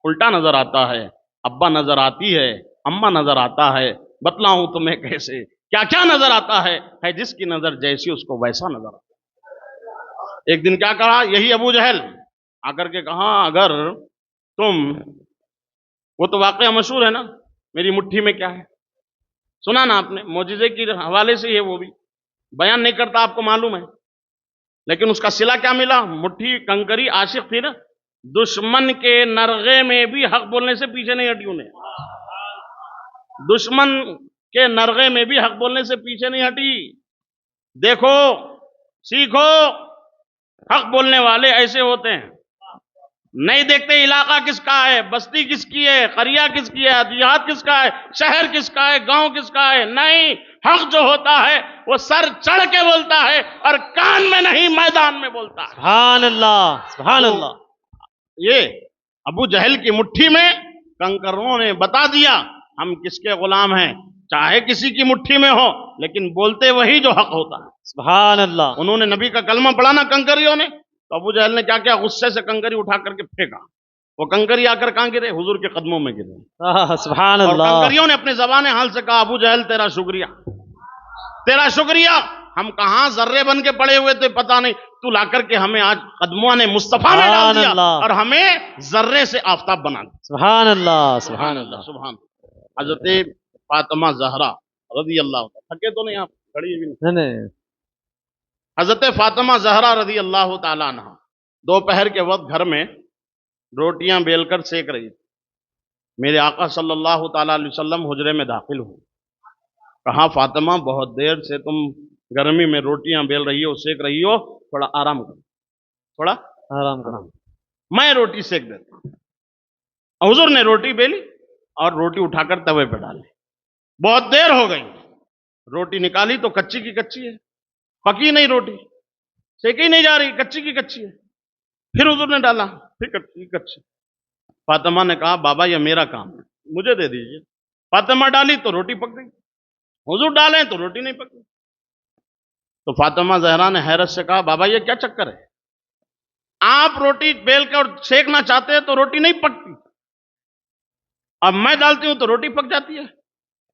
A: الٹا نظر آتا ہے، ابا نظر آتی ہے، اماں نظر آتا ہے، بتلاؤں تمہیں کیسے کیا کیا نظر آتا ہے جس کی نظر جیسی اس کو ویسا نظر آتا. ایک دن کیا کہا یہی ابو جہل آ کر کے کہا اگر تم، وہ تو واقعہ مشہور ہے نا میری مٹھی میں کیا ہے، سنا نا آپ نے، معجزے کے حوالے سے ہی ہے، وہ بھی بیان نہیں کرتا آپ کو معلوم ہے، لیکن اس کا صلہ کیا ملا؟ مٹھی کنکری عاشق تھی نا، دشمن کے نرغے میں بھی حق بولنے سے پیچھے نہیں ہٹی انہیں، دشمن کے نرغے میں بھی حق بولنے سے پیچھے نہیں ہٹی. دیکھو سیکھو، حق بولنے والے ایسے ہوتے ہیں، نہیں دیکھتے علاقہ کس کا ہے، بستی کس کی ہے، قریہ کس کی ہے، دیہات کس کا ہے، شہر کس کا ہے، گاؤں کس کا ہے. نہیں، حق جو ہوتا ہے وہ سر چڑھ کے بولتا ہے اور کان میں نہیں میدان میں بولتا ہے.
B: سبحان اللہ، سبحان اللہ.
A: یہ ابو جہل کی مٹھی میں کنکروں نے بتا دیا ہم کس کے غلام ہیں، چاہے کسی کی مٹھی میں ہو لیکن بولتے وہی جو حق ہوتا ہے.
B: سبحان اللہ.
A: انہوں نے نبی کا کلمہ پڑھا نا کنکریوں نے، تو ابو جہل نے کیا کیا، غصے سے کنکری اٹھا کر کے پھینکا، وہ کنکری آ کر کہاں گرے؟ حضور کے قدموں میں گرے.
B: سبحان
A: اور
B: اللہ.
A: کنکریوں نے اپنے زبان حال سے کہا ابو جہل تیرا شکریہ، تیرا شکریہ ہم کہاں ذرے بن کے پڑے ہوئے تھے پتہ نہیں، تو لا کر کے ہمیں آج قدموں نے مصطفیٰ میں ڈال
B: سبحان
A: دیا
B: اللہ،
A: اور ہمیں ذرے سے آفتاب بنا دیا۔
B: سبحان اللہ، سبحان اللہ۔
A: سبحان اللہ۔ حضرت فاطمہ زہرا رضی اللہ عنہ، تھکے تو نہیں آپ؟ کھڑی بھی نہیں۔
B: نہیں نہیں،
A: حضرت فاطمہ زہرا رضی اللہ تعالیٰ عنہ دوپہر کے وقت گھر میں روٹیاں بیل کر سیک رہی تھی۔ میرے آقا صلی اللہ تعالیٰ علیہ وسلم حجرے میں داخل ہوئے، کہا فاطمہ بہت دیر سے تم گرمی میں روٹیاں بیل رہی ہو، سیک رہی ہو، تھوڑا آرام کرو، تھوڑا
B: آرام کرو۔
A: میں روٹی سیک دیتا ہوں۔ حضور نے روٹی بیلی اور روٹی اٹھا کر توے پہ ڈالی۔ بہت دیر ہو گئی، روٹی نکالی تو کچی کی کچی ہے، پکی نہیں روٹی، سیکی نہیں جا رہی، کچی کی کچی ہے۔ پھر حضور نے ڈالا، پھر کچی کی کچی۔ فاطمہ نے کہا بابا یہ میرا کام ہے، مجھے دے دیجئے۔ فاطمہ ڈالی تو روٹی پک گئی، حضور ڈالیں تو روٹی نہیں پکی۔ تو فاطمہ زہرا نے حیرت سے کہا بابا یہ کیا چکر ہے؟ آپ روٹی بیل کر سیکنا چاہتے ہیں تو روٹی نہیں پکتی، اب میں ڈالتی ہوں تو روٹی پک جاتی ہے۔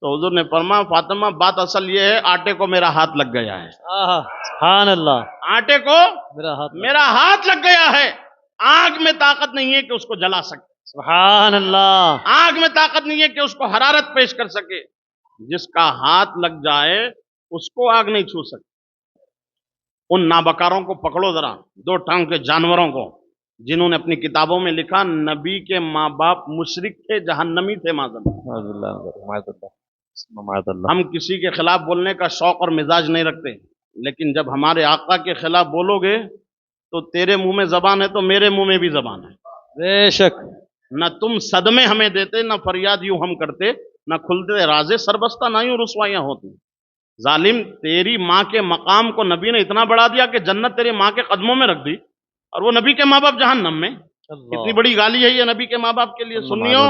A: تو حضور نے فرمایا فاطمہ بات اصل یہ ہے آٹے کو میرا ہاتھ لگ گیا ہے،
B: آہا، سبحان اللہ،
A: آٹے کو
B: میرا ہاتھ میں،
A: میرا ہاتھ لگ گیا ہے۔ آگ میں طاقت نہیں ہے کہ اس کو جلا سکے،
B: سبحان اللہ،
A: آگ میں طاقت نہیں ہے کہ اس کو حرارت پیش کر سکے۔ جس کا ہاتھ لگ جائے اس کو آگ نہیں چھو سکتی۔ ان نابکاروں کو پکڑو ذرا، دو ٹانگ کے جانوروں کو، جنہوں نے اپنی کتابوں میں لکھا نبی کے ماں باپ مشرک تھے، جہنمی تھے معاذ اللہ۔
B: معاذ اللہ، معاذ اللہ، معاذ اللہ۔
A: ہم کسی کے خلاف بولنے کا شوق اور مزاج نہیں رکھتے، لیکن جب ہمارے آقا کے خلاف بولو گے تو تیرے منہ میں زبان ہے تو میرے منہ میں بھی زبان ہے۔
B: بے شک،
A: نہ تم صدمے ہمیں دیتے، نہ فریاد یوں ہم کرتے، نہ کھلتے رازے سربستہ، نہ یوں رسوائیاں ہوتی۔ ظالم تیری ماں کے مقام کو نبی نے اتنا بڑھا دیا کہ جنت تیری ماں کے قدموں میں رکھ دی، اور وہ نبی کے ماں باپ جہنم میں۔ کتنی بڑی گالی ہے یہ نبی کے ماں باپ کے لیے۔ سنیو،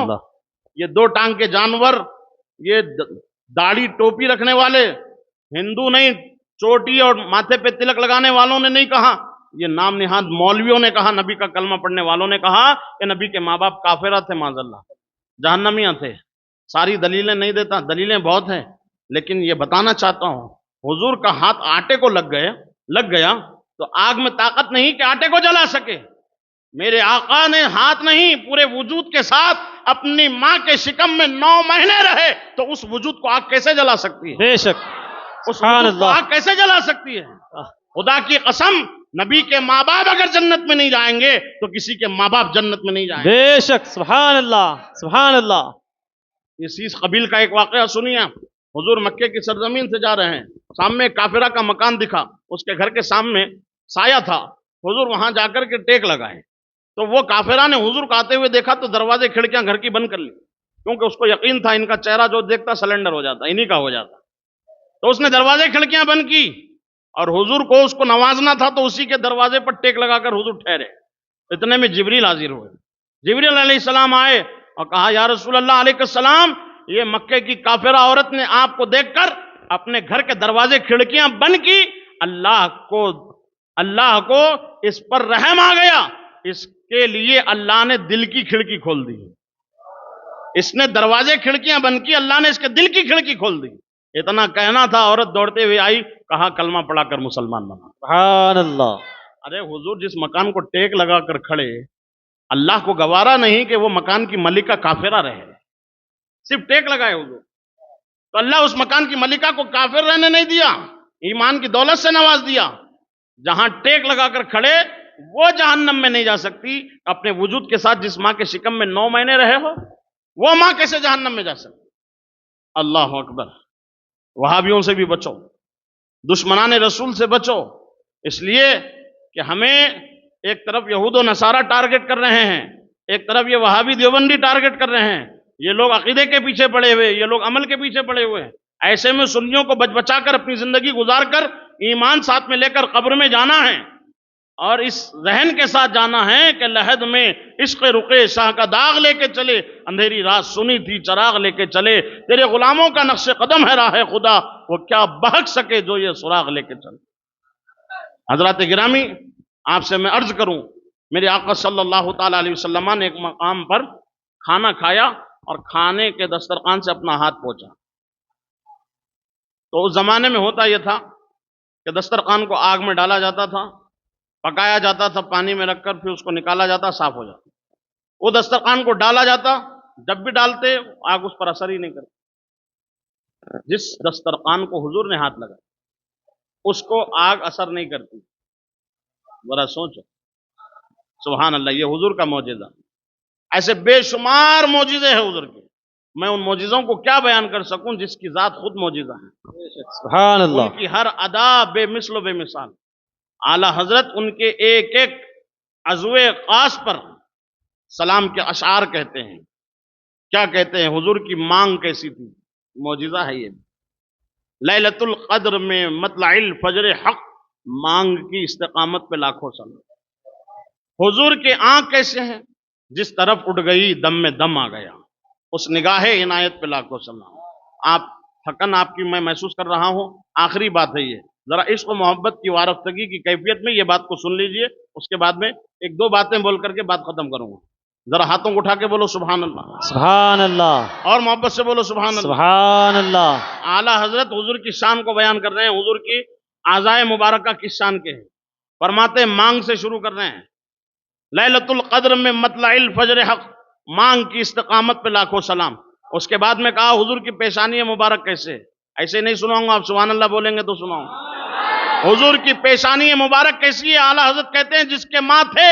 A: یہ دو ٹانگ کے جانور، یہ داڑھی ٹوپی رکھنے والے ہندو نہیں، چوٹی اور ماتھے پہ تلک لگانے والوں نے نہیں کہا، یہ نام نہاد مولویوں نے کہا، نبی کا کلمہ پڑھنے والوں نے کہا کہ نبی کے ماں باپ کافرہ تھے معاذ اللہ، جہنمیاں تھے۔ ساری دلیلیں نہیں دیتا، دلیلیں بہت ہیں، لیکن یہ بتانا چاہتا ہوں حضور کا ہاتھ آٹے کو لگ گیا تو آگ میں طاقت نہیں کہ آٹے کو جلا سکے۔ میرے آقا نے ہاتھ نہیں، پورے وجود کے ساتھ اپنی ماں کے شکم میں 9 مہینے رہے، تو اس وجود کو آگ کیسے جلا سکتی ہے؟
B: بے شک،
A: اس
B: سبحان
A: وجود کو
B: اللہ،
A: آگ کیسے جلا سکتی ہے؟ خدا کی قسم، نبی کے ماں باپ اگر جنت میں نہیں جائیں گے تو کسی کے ماں باپ جنت میں نہیں جائیں گے۔
B: بے شک، سبحان اللہ، سبحان اللہ۔
A: اس قبیل کا ایک واقعہ سنیے آپ۔ حضور مکے کی سرزمین سے جا رہے ہیں، سامنے ایک کافرہ کا مکان دکھا، اس کے گھر کے سامنے سایہ تھا، حضور وہاں جا کر کے ٹیک لگائے تو وہ کافرہ نے حضور کو آتے ہوئے دیکھا تو دروازے کھڑکیاں گھر کی بند کر لی، کیونکہ اس کو یقین تھا ان کا چہرہ جو دیکھتا سلنڈر ہو جاتا، انہی کا ہو جاتا۔ تو اس نے دروازے کھڑکیاں بند کی، اور حضور کو اس کو نوازنا تھا تو اسی کے دروازے پر ٹیک لگا کر حضور ٹھہرے۔ اتنے میں جبریل حاضر ہوئے، جبریل علیہ السلام آئے اور کہا یا رسول اللہ علیہ السلام، یہ مکے کی کافرہ عورت نے آپ کو دیکھ کر اپنے گھر کے دروازے کھڑکیاں بند کی، اللہ کو اس پر رحم آ گیا، اس کے لیے اللہ نے دل کی کھڑکی کھول دی۔ اس نے دروازے کھڑکیاں بند کی، اللہ نے اس کے دل کی کھڑکی کھول دی۔ اتنا کہنا تھا، عورت دوڑتے ہوئے آئی، کہا کلمہ پڑھا کر مسلمان بنا۔
B: سبحان اللہ،
A: ارے حضور جس مکان کو ٹیک لگا کر کھڑے، اللہ کو گوارا نہیں کہ وہ مکان کی ملکہ کافرہ رہے، صرف ٹیک لگائے حضور، تو اللہ اس مکان کی ملکہ کو کافر رہنے نہیں دیا، ایمان کی دولت سے نواز دیا۔ جہاں ٹیک لگا کر کھڑے وہ جہنم میں نہیں جا سکتی، اپنے وجود کے ساتھ جس ماں کے شکم میں 9 مہینے رہے ہو وہ ماں کیسے جہنم میں جا سکتی؟ اللہ اکبر۔ وہابیوں سے بھی بچو، دشمنان رسول سے بچو، اس لیے کہ ہمیں ایک طرف یہود و نصارہ ٹارگٹ کر رہے ہیں، ایک طرف یہ وہابی دیوبندی ٹارگٹ کر رہے ہیں، یہ لوگ عقیدے کے پیچھے پڑے ہوئے، یہ لوگ عمل کے پیچھے پڑے ہوئے ہیں۔ ایسے میں سنیوں کو بچا کر اپنی زندگی گزار کر ایمان ساتھ میں لے کر قبر میں جانا ہے، اور اس ذہن کے ساتھ جانا ہے کہ لحد میں عشق رقے شاہ کا داغ لے کے چلے، اندھیری رات سنی تھی چراغ لے کے چلے، تیرے غلاموں کا نقش قدم ہے راہ خدا، وہ کیا بہک سکے جو یہ سراغ لے کے چلے۔ حضرات گرامی، آپ سے میں عرض کروں، میرے آقا صلی اللہ تعالیٰ علیہ وسلم نے ایک مقام پر کھانا کھایا اور کھانے کے دسترخوان سے اپنا ہاتھ پوچھا۔ تو اس زمانے میں ہوتا یہ تھا کہ دسترخوان کو آگ میں ڈالا جاتا تھا، پکایا جاتا تھا پانی میں رکھ کر، پھر اس کو نکالا جاتا، صاف ہو جاتا. وہ دسترخوان کو ڈالا جاتا، جب بھی ڈالتے آگ اس پر اثر ہی نہیں کرتی. جس دسترخوان کو حضور نے ہاتھ لگا اس کو آگ اثر نہیں کرتی. ذرا سوچو، سبحان اللہ، یہ حضور کا معجزہ. ایسے بے شمار معجزے ہیں حضور کے، میں ان معجزوں کو کیا بیان کر سکوں جس کی ذات خود معجزہ ہے.
B: سبحان اللہ.
A: ان کی ہر ادا بے مثل و بے مثال. اعلی حضرت ان کے ایک ایک عضو خاص پر سلام کے اشعار کہتے ہیں. کیا کہتے ہیں؟ حضور کی مانگ کیسی تھی، معجزہ ہے یہ. لیلۃ القدر میں مطلع الفجر حق، مانگ کی استقامت پہ لاکھوں سلام. حضور کے آنکھ کیسے ہیں، جس طرف اٹھ گئی دم میں دم آ گیا، اس نگاہ عنایت پہ لاکھوں سلام. آپ تھکن آپ کی میں محسوس کر رہا ہوں. آخری بات ہے یہ، ذرا عشق و محبت کی وارفتگی کی کیفیت میں یہ بات کو سن لیجئے، اس کے بعد میں ایک دو باتیں بول کر کے بات ختم کروں گا. ذرا ہاتھوں کو اٹھا کے بولو سبحان اللہ،
B: سبحان اللہ،
A: اور محبت سے بولو سبحان اللہ.
B: سبحان اللہ.
A: اعلی حضرت حضور کی شان کو بیان کر رہے ہیں. حضور کی اعضائے مبارکہ کس شان کے ہیں؟ فرماتے ہیں مانگ سے شروع کر رہے ہیں. لیلۃ القدر میں مطلع الفجر حق، مانگ کی استقامت پہ لاکھوں سلام. اس کے بعد میں کہا حضور کی پیشانی مبارک کیسے ہے؟ ایسے نہیں سناؤں گا، آپ سبحان اللہ بولیں گے تو سناؤں گا. حضور کی پیشانی مبارک کیسی ہے؟ اعلی حضرت کہتے ہیں جس کے ماتھے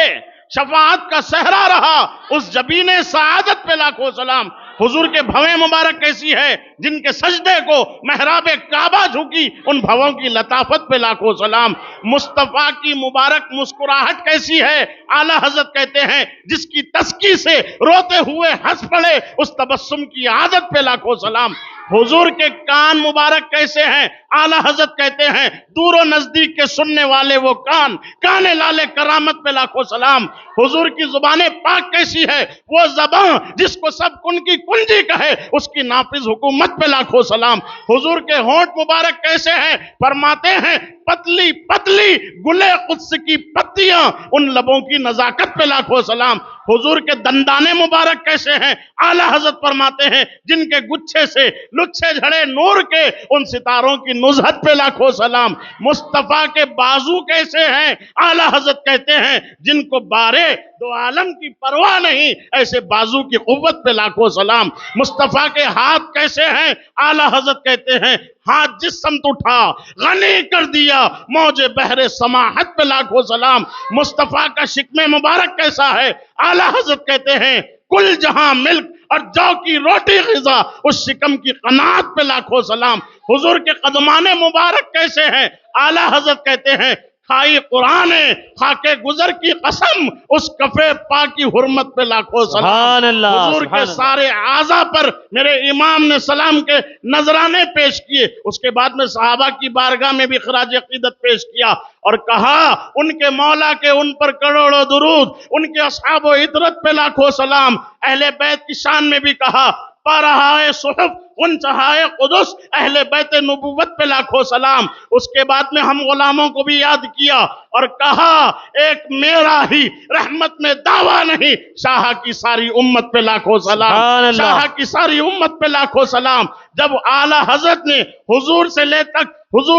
A: شفاعت کا صحرا رہا، اس جبین سعادت پہ لاکھوں سلام. حضور کے بھویں مبارک کیسی ہے؟ جن کے سجدے کو محراب کعبہ جھکی، ان بھووں کی لطافت پہ لاکھوں سلام. مصطفیٰ کی مبارک مسکراہٹ کیسی ہے؟ اعلی حضرت کہتے ہیں جس کی تسکی سے روتے ہوئے ہنس پڑے، اس تبسم کی عادت پہ لاکھوں سلام. حضور کے کان مبارک کیسے ہیں؟ اعلی حضرت کہتے ہیں دور و نزدیک کے سننے والے وہ کان، کان لال کرامت پہ لاکھوں سلام. حضور کی زبان پاک کیسی ہے؟ وہ زبان جس کو سب کن کی کنجی کہے، اس کی نافذ حکومت پہ لاکھوں سلام. حضور کے ہونٹ مبارک کیسے ہیں؟ فرماتے ہیں پتلی پتلی گلے قدس کی پتیاں، ان لبوں کی نزاکت پہ لاکھوں سلام. حضور کے دندانے مبارک کیسے ہیں؟ اعلی حضرت فرماتے ہیں جن کے گچھے سے لچھے جھڑے نور کے، ان ستاروں کی نزہت پہ لاکھوں سلام. مصطفیٰ کے بازو کیسے ہیں؟ اعلی حضرت کہتے ہیں جن کو بارے دو عالم کی پرواہ نہیں، ایسے بازو کی قوت پہ لاکھوں سلام. مصطفیٰ کے ہاتھ کیسے ہیں؟ اعلی حضرت کہتے ہیں ہاتھ جس سمت اٹھا غنی کر دیا، موج بحر سماحت پہ لاکھوں سلام. مصطفیٰ کا شکم مبارک کیسا ہے؟ اعلی حضرت کہتے ہیں کل جہاں ملک اور جو کی روٹی غذا، اس شکم کی قناعت پہ لاکھوں سلام. حضور کے قدمان مبارک کیسے ہیں؟ اعلی حضرت کہتے ہیں کھائی قرآن خاکے گزر کی قسم، اس کفے پاک کی حرمت پہ لاکھوں سلام.
B: سبحان اللہ،
A: حضور
B: سبحان
A: کے
B: اللہ.
A: سارے اعضاء پر میرے امام نے سلام کے نذرانے پیش کیے. اس کے بعد میں صحابہ کی بارگاہ میں بھی خراج عقیدت پیش کیا اور کہا ان کے مولا کے ان پر کروڑوں درود، ان کے اصحاب و عطرت پہ لاکھوں سلام. اہل بیت کی شان میں بھی کہا پارہائے صحف غنچہائے قدس، اہل بیت نبوت پہ لاکھوں سلام. اس کے بعد میں ہم غلاموں کو بھی یاد کیا اور کہا ایک میرا ہی رحمت میں دعویٰ نہیں، شاہ کی ساری امت پہ لاکھوں
B: سبحان
A: سلام،
B: اللہ.
A: شاہ کی ساری امت پہ لاکھوں سلام. جب اعلی حضرت نے حضور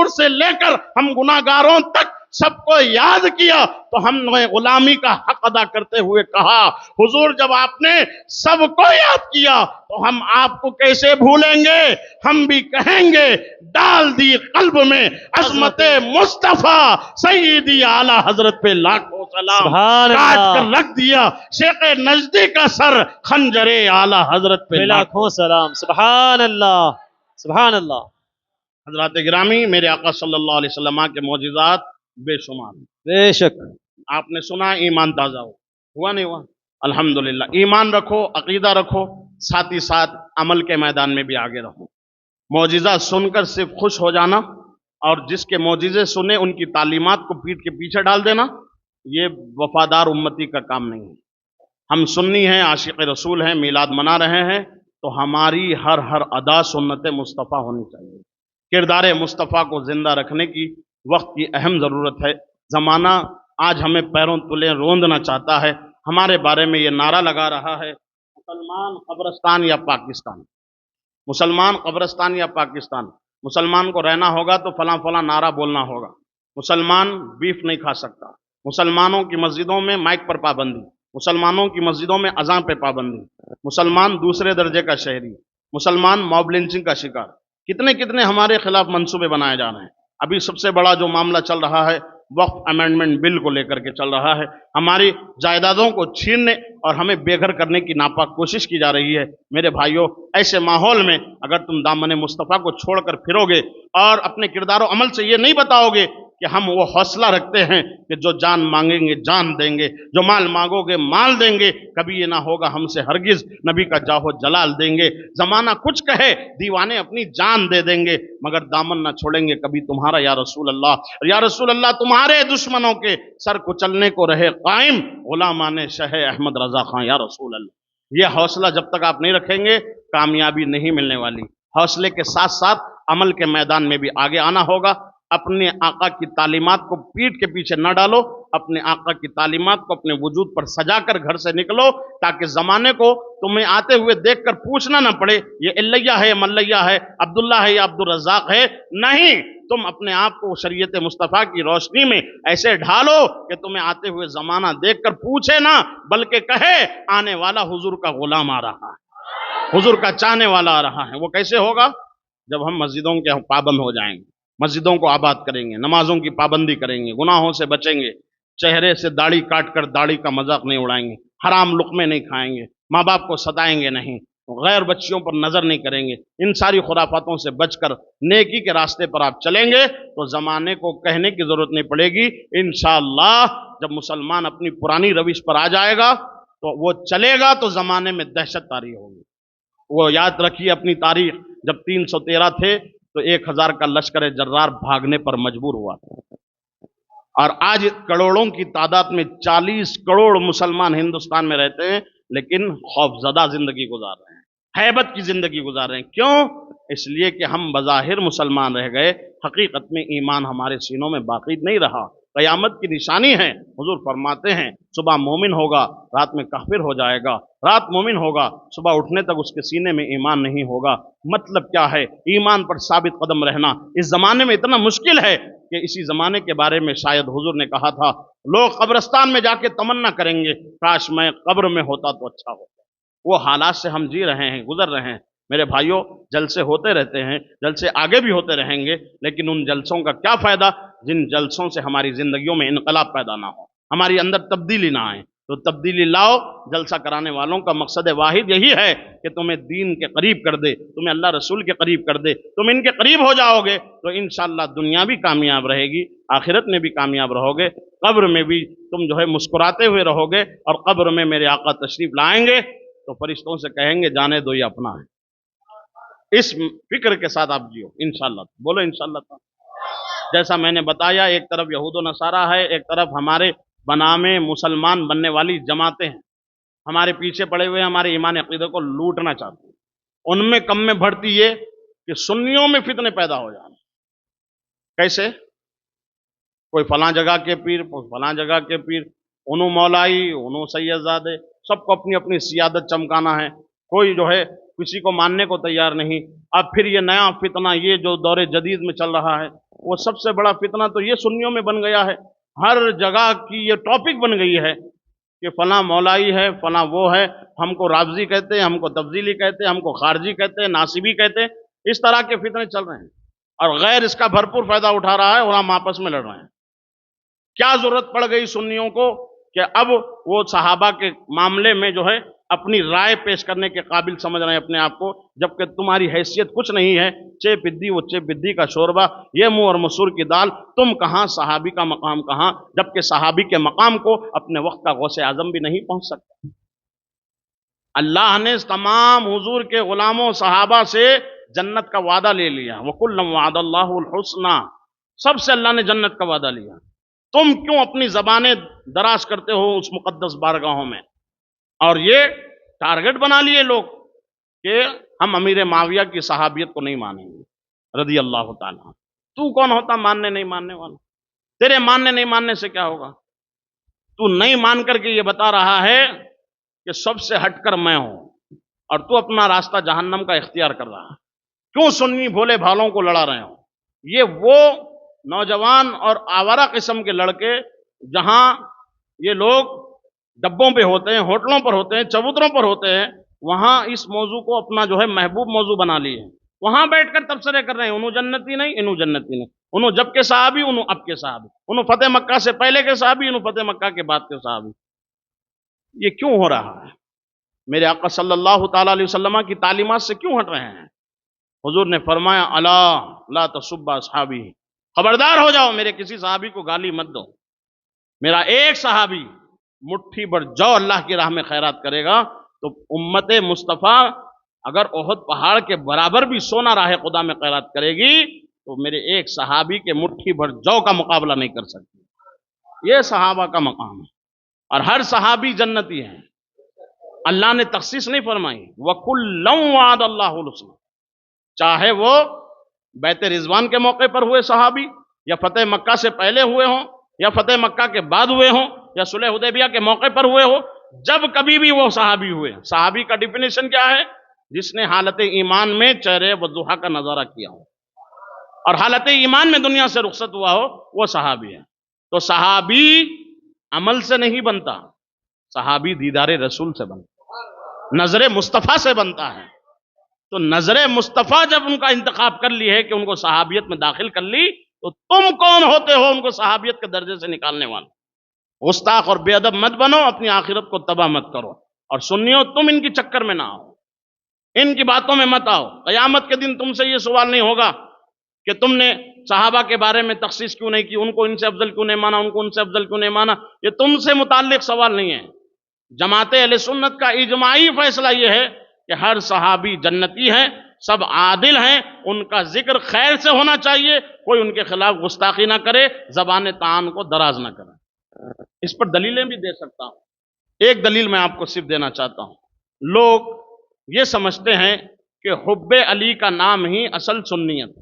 A: سے لے کر ہم گناہگاروں تک سب کو یاد کیا تو ہم نے غلامی کا حق ادا کرتے ہوئے کہا حضور جب آپ نے سب کو یاد کیا تو ہم آپ کو کیسے بھولیں گے. ہم بھی کہیں گے ڈال دی قلب میں عظمت مصطفیٰ سیدی اعلی حضرت پہ لاکھوں سلام.
B: سبحان
A: کاٹ
B: اللہ.
A: کر رکھ دیا شیخ نجدی کا سر، خنجر اعلی حضرت پہ لاکھوں.
B: لاکھوں سلام. سبحان اللہ، سبحان اللہ.
A: حضرات گرامی، میرے آقا صلی اللہ علیہ وسلم کے معجزات بے شمار.
B: بے شک.
A: آپ نے سنا ایمان تازہ ہوا نہیں ہوا؟ الحمدللہ. ایمان رکھو، عقیدہ رکھو، ساتھ ہی ساتھ عمل کے میدان میں بھی آگے رہو. معجزہ سن کر صرف خوش ہو جانا اور جس کے معجزے سنے ان کی تعلیمات کو پیٹ کے پیچھے ڈال دینا، یہ وفادار امتی کا کام نہیں ہے. ہم سنی ہیں، عاشق رسول ہیں، میلاد منا رہے ہیں، تو ہماری ہر ادا سنت مصطفیٰ ہونی چاہیے. کردار مصطفیٰ کو زندہ رکھنے کی وقت کی اہم ضرورت ہے. زمانہ آج ہمیں پیروں تلے روندنا چاہتا ہے. ہمارے بارے میں یہ نعرہ لگا رہا ہے مسلمان قبرستان یا پاکستان، مسلمان قبرستان یا پاکستان. مسلمان کو رہنا ہوگا تو فلاں فلاں نعرہ بولنا ہوگا. مسلمان بیف نہیں کھا سکتا، مسلمانوں کی مسجدوں میں مائک پر پابندی، مسلمانوں کی مسجدوں میں اذان پہ پابندی، مسلمان دوسرے درجے کا شہری، مسلمان موب لنچنگ کا شکار، کتنے کتنے ہمارے خلاف منصوبے بنائے جا رہے ہیں۔ ابھی سب سے بڑا جو معاملہ چل رہا ہے وقف امینڈمنٹ بل کو لے کر کے چل رہا ہے، ہماری جائیدادوں کو چھیننے اور ہمیں بے گھر کرنے کی ناپاک کوشش کی جا رہی ہے۔ میرے بھائیوں، ایسے ماحول میں اگر تم دامن مصطفیٰ کو چھوڑ کر پھرو گے اور اپنے کردار و عمل سے یہ نہیں بتاؤ گے کہ ہم وہ حوصلہ رکھتے ہیں کہ جو جان مانگیں گے جان دیں گے، جو مال مانگو گے مال دیں گے، کبھی یہ نہ ہوگا ہم سے ہرگز نبی کا جاہ و جلال دیں گے، زمانہ کچھ کہے دیوانے اپنی جان دے دیں گے، مگر دامن نہ چھوڑیں گے کبھی تمہارا یا رسول اللہ تمہارے دشمنوں کے سر کچلنے کو رہے قائم غلامان شہ احمد رضا خان یا رسول اللہ۔ یہ حوصلہ جب تک آپ نہیں رکھیں گے کامیابی نہیں ملنے والی۔ حوصلے کے ساتھ ساتھ عمل کے میدان میں بھی آگے آنا ہوگا۔ اپنے آقا کی تعلیمات کو پیٹھ کے پیچھے نہ ڈالو، اپنے آقا کی تعلیمات کو اپنے وجود پر سجا کر گھر سے نکلو، تاکہ زمانے کو تمہیں آتے ہوئے دیکھ کر پوچھنا نہ پڑے یہ الیہ ہے ملیہ ہے عبداللہ ہے یا عبدالرزاق ہے۔ نہیں، تم اپنے آپ کو شریعت مصطفیٰ کی روشنی میں ایسے ڈھالو کہ تمہیں آتے ہوئے زمانہ دیکھ کر پوچھے نہ، بلکہ کہے آنے والا حضور کا غلام آ رہا ہے، حضور کا چاہنے والا آ رہا ہے۔ وہ کیسے ہوگا؟ جب ہم مسجدوں کے پابند ہو جائیں گے، مسجدوں کو آباد کریں گے، نمازوں کی پابندی کریں گے، گناہوں سے بچیں گے، چہرے سے داڑھی کاٹ کر داڑھی کا مذاق نہیں اڑائیں گے، حرام لقمے نہیں کھائیں گے، ماں باپ کو ستائیں گے نہیں، غیر بچیوں پر نظر نہیں کریں گے، ان ساری خرافاتوں سے بچ کر نیکی کے راستے پر آپ چلیں گے تو زمانے کو کہنے کی ضرورت نہیں پڑے گی۔ انشاءاللہ جب مسلمان اپنی پرانی روش پر آ جائے گا تو وہ چلے گا تو زمانے میں دہشت طاری ہوگی۔ وہ یاد رکھیے اپنی تاریخ، جب 313 تھے تو 1000 کا لشکر جرار بھاگنے پر مجبور ہوا، اور آج کروڑوں کی تعداد میں 40 کروڑ مسلمان ہندوستان میں رہتے ہیں، لیکن خوفزدہ زندگی گزار رہے ہیں، ہیبت کی زندگی گزار رہے ہیں۔ کیوں؟ اس لیے کہ ہم بظاہر مسلمان رہ گئے، حقیقت میں ایمان ہمارے سینوں میں باقی نہیں رہا۔ قیامت کی نشانی ہے، حضور فرماتے ہیں صبح مومن ہوگا رات میں کافر ہو جائے گا، رات مومن ہوگا صبح اٹھنے تک اس کے سینے میں ایمان نہیں ہوگا۔ مطلب کیا ہے؟ ایمان پر ثابت قدم رہنا اس زمانے میں اتنا مشکل ہے کہ اسی زمانے کے بارے میں شاید حضور نے کہا تھا، لوگ قبرستان میں جا کے تمنا کریں گے کاش میں قبر میں ہوتا تو اچھا ہوتا۔ وہ حالات سے ہم جی رہے ہیں، گزر رہے ہیں۔ میرے بھائیوں، جلسے ہوتے رہتے ہیں، جلسے آگے بھی ہوتے رہیں گے، لیکن ان جلسوں کا کیا فائدہ جن جلسوں سے ہماری زندگیوں میں انقلاب پیدا نہ ہو، ہماری اندر تبدیلی نہ آئے۔ تو تبدیلی لاؤ۔ جلسہ کرانے والوں کا مقصد واحد یہی ہے کہ تمہیں دین کے قریب کر دے، تمہیں اللہ رسول کے قریب کر دے۔ تم ان کے قریب ہو جاؤ گے تو انشاءاللہ دنیا بھی کامیاب رہے گی، آخرت میں بھی کامیاب رہو گے، قبر میں بھی تم جو ہے مسکراتے ہوئے رہو گے، اور قبر میں میرے آقا تشریف لائیں گے تو فرشتوں سے کہیں گے جانے دو یہ اپنا ہے۔ اس فکر کے ساتھ آپ جیو انشاءاللہ۔ بولو انشاءاللہ۔ جیسا میں نے بتایا، ایک طرف یہود و نصارہ ہے، ایک طرف ہمارے بنامے مسلمان بننے والی جماعتیں ہیں، ہمارے پیچھے پڑے ہوئے ہمارے ایمان عقیدہ کو لوٹنا چاہتے ہیں۔ ان میں کم میں بڑھتی یہ کہ سنیوں میں فتنے پیدا ہو جانے۔ کیسے؟ کوئی فلاں جگہ کے پیر، کوئی فلاں جگہ کے پیر، انہوں مولائی، انہوں سید زادے، سب کو اپنی اپنی سیادت چمکانا ہے، کوئی جو ہے کسی کو ماننے کو تیار نہیں۔ اب پھر یہ نیا فتنہ، یہ جو دور جدید میں چل رہا ہے، وہ سب سے بڑا فتنہ تو یہ سنیوں میں بن گیا ہے۔ ہر جگہ کی یہ ٹاپک بن گئی ہے کہ فلاں مولائی ہے، فلاں وہ ہے، ہم کو رافضی کہتے ہیں، ہم کو تفضیلی کہتے ہیں، ہم کو خارجی کہتے ہیں، ناصبی کہتے ہیں۔ اس طرح کے فتنے چل رہے ہیں اور غیر اس کا بھرپور فائدہ اٹھا رہا ہے اور ہم آپس میں لڑ رہے ہیں۔ کیا ضرورت پڑ گئی سنیوں کو کہ اب وہ صحابہ کے معاملے میں جو ہے اپنی رائے پیش کرنے کے قابل سمجھ رہے ہیں اپنے آپ کو، جبکہ تمہاری حیثیت کچھ نہیں ہے۔ چے پدی وہ چے پدی کا شوربہ، یہ منہ اور مسور کی دال، تم کہاں صحابی کا مقام کہاں، جبکہ صحابی کے مقام کو اپنے وقت کا غوث اعظم بھی نہیں پہنچ سکتا۔ اللہ نے تمام حضور کے غلاموں صحابہ سے جنت کا وعدہ لے لیا، وَكُلًّا وَعَدَ اللَّهُ الْحُسْنَى، سب سے اللہ نے جنت کا وعدہ لیا۔ تم کیوں اپنی زبانیں دراز کرتے ہو اس مقدس بارگاہوں میں؟ اور یہ ٹارگٹ بنا لیے لوگ کہ ہم امیر معاویہ کی صحابیت کو نہیں مانیں گے رضی اللہ تعالیٰ۔ تو کون ہوتا ماننے نہیں ماننے والا؟ تیرے ماننے نہیں ماننے سے کیا ہوگا؟ تو نہیں مان کر کے یہ بتا رہا ہے کہ سب سے ہٹ کر میں ہوں، اور تو اپنا راستہ جہنم کا اختیار کر رہا ہے۔ کیوں سنی بھولے بھالوں کو لڑا رہے ہو؟ یہ وہ نوجوان اور آوارہ قسم کے لڑکے جہاں یہ لوگ ڈبوں پہ ہوتے ہیں، ہوٹلوں پر ہوتے ہیں، چبوتروں پر ہوتے ہیں، وہاں اس موضوع کو اپنا جو ہے محبوب موضوع بنا لیے ہیں، وہاں بیٹھ کر تبصرے کر رہے ہیں، انہوں جنتی نہیں، انہوں جنتی نہیں، انہوں جب کے صحابی، انہوں اب کے صحابی، انہوں فتح مکہ سے پہلے کے صحابی، انہوں فتح مکہ کے بعد کے صحابی۔ یہ کیوں ہو رہا ہے؟ میرے آقا صلی اللہ تعالی علیہ وسلم کی تعلیمات سے کیوں ہٹ رہے ہیں؟ حضور نے فرمایا الا لا تسب اصحابی، خبردار ہو جاؤ، میرے کسی صحابی کو گالی مت دو۔ میرا ایک صحابی مٹھی بھر جو اللہ کی راہ میں خیرات کرے گا تو امت مصطفیٰ اگر احد پہاڑ کے برابر بھی سونا راہ خدا میں خیرات کرے گی تو میرے ایک صحابی کے مٹھی بھر جو کا مقابلہ نہیں کر سکتی۔ یہ صحابہ کا مقام ہے، اور ہر صحابی جنتی ہے، اللہ نے تخصیص نہیں فرمائی۔ وَكُلًّا وَعَدَ اللَّهُ الْحُسْنَىٰ، چاہے وہ بیت رضوان کے موقع پر ہوئے صحابی، یا فتح مکہ سے پہلے ہوئے ہوں، یا فتح مکہ کے بعد ہوئے ہوں، یا صلح حدیبیہ کے موقع پر ہوئے ہو، جب کبھی بھی وہ صحابی ہوئے۔ صحابی کا ڈیفینیشن کیا ہے؟ جس نے حالت ایمان میں چہرے وضحا کا نظارہ کیا ہو اور حالت ایمان میں دنیا سے رخصت ہوا ہو، وہ صحابی ہے۔ تو صحابی عمل سے نہیں بنتا، صحابی دیدار رسول سے بنتا، نظر مصطفیٰ سے بنتا ہے۔ تو نظر مصطفیٰ جب ان کا انتخاب کر لی ہے کہ ان کو صحابیت میں داخل کر لی، تو تم کون ہوتے ہو ان کو صحابیت کے درجے سے نکالنے والے؟ گستاخ اور بے ادب مت بنو، اپنی آخرت کو تباہ مت کرو۔ اور سنیو، تم ان کی چکر میں نہ آؤ، ان کی باتوں میں مت آؤ۔ قیامت کے دن تم سے یہ سوال نہیں ہوگا کہ تم نے صحابہ کے بارے میں تخصیص کیوں نہیں کی، ان کو ان سے افضل کیوں نہیں مانا، ان کو ان سے افضل کیوں نہیں مانا۔ یہ تم سے متعلق سوال نہیں ہے۔ جماعت اہل سنت کا اجماعی فیصلہ یہ ہے کہ ہر صحابی جنتی ہے، سب عادل ہیں، ان کا ذکر خیر سے ہونا چاہیے، کوئی ان کے خلاف گستاخی نہ کرے، زبان طعن کو دراز نہ کرے۔ اس پر دلیلیں بھی دے سکتا ہوں۔ ایک دلیل میں آپ کو صرف دینا چاہتا ہوں۔ لوگ یہ سمجھتے ہیں کہ حب علی کا نام ہی اصل سنیت،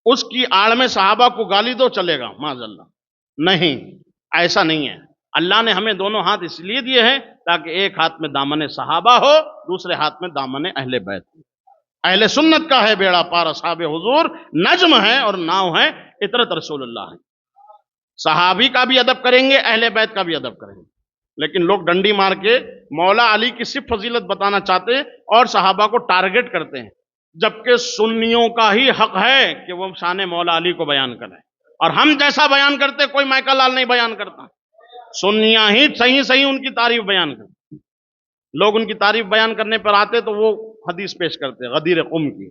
A: اس کی آڑ میں صحابہ کو گالی دو چلے گا، معاذ اللہ۔ نہیں، ایسا نہیں ہے۔ اللہ نے ہمیں دونوں ہاتھ اس لیے دیے ہیں تاکہ ایک ہاتھ میں دامن صحابہ ہو، دوسرے ہاتھ میں دامن اہل بیت ہو۔ اہل سنت کا ہے بیڑا پار، اصحاب حضور نجم ہے اور ناؤ ہے اطرت رسول اللہ ہے۔ صحابی کا بھی ادب کریں گے، اہل بیت کا بھی ادب کریں گے، لیکن لوگ ڈنڈی مار کے مولا علی کی صرف فضیلت بتانا چاہتے ہیں اور صحابہ کو ٹارگٹ کرتے ہیں، جبکہ سنیوں کا ہی حق ہے کہ وہ شان مولا علی کو بیان کریں، اور ہم جیسا بیان کرتے کوئی مائیکا لال نہیں بیان کرتا، سنیاں ہی صحیح ان کی تعریف بیان کرتے۔ لوگ ان کی تعریف بیان کرنے پر آتے تو وہ حدیث پیش کرتے غدیر قم کی،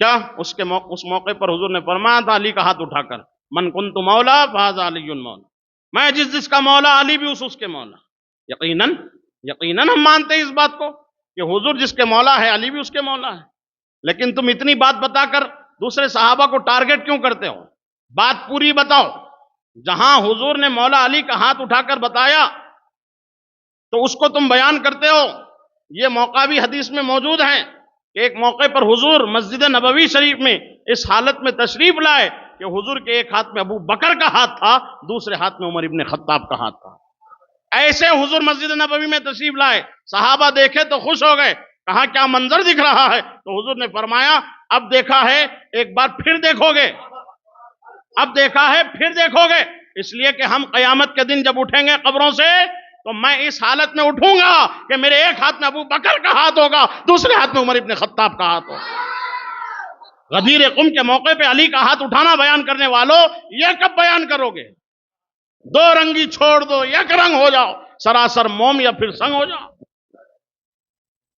A: کیا اس موقع پر حضور نے فرمایا تھا علی کا ہاتھ اٹھا کر، من کنت مولا فہذا علی مولا، میں جس کا مولا علی بھی اس کے مولا۔ یقیناً ہم مانتے ہیں اس بات کو کہ حضور جس کے مولا ہے علی بھی اس کے مولا ہے، لیکن تم اتنی بات بتا کر دوسرے صحابہ کو ٹارگٹ کیوں کرتے ہو؟ بات پوری بتاؤ۔ جہاں حضور نے مولا علی کا ہاتھ اٹھا کر بتایا تو اس کو تم بیان کرتے ہو۔ یہ موقع بھی حدیث میں موجود ہے کہ ایک موقع پر حضور مسجد نبوی شریف میں اس حالت میں تشریف لائے کہ حضور کے ایک ہاتھ میں ابو بکر کا ہاتھ تھا، دوسرے ہاتھ میں عمر ابن خطاب کا ہاتھ تھا۔ ایسے حضور مسجد نبوی میں تشریف لائے، صحابہ دیکھے تو خوش ہو گئے، کہا کیا منظر دکھ رہا ہے؟ تو حضور نے فرمایا اب دیکھا ہے ایک بار پھر دیکھو گے، اب دیکھا ہے پھر دیکھو گے، اس لیے کہ ہم قیامت کے دن جب اٹھیں گے قبروں سے تو میں اس حالت میں اٹھوں گا کہ میرے ایک ہاتھ میں ابو بکر کا ہاتھ ہوگا، دوسرے ہاتھ میں عمر ابن خطاب کا ہاتھ ہوگا۔ غدیر قم کے موقع پہ علی کا ہاتھ اٹھانا بیان کرنے والوں، یہ کب بیان کرو گے؟ دو رنگی چھوڑ دو، یک رنگ ہو جاؤ، سراسر موم یا پھر سنگ ہو جاؤ۔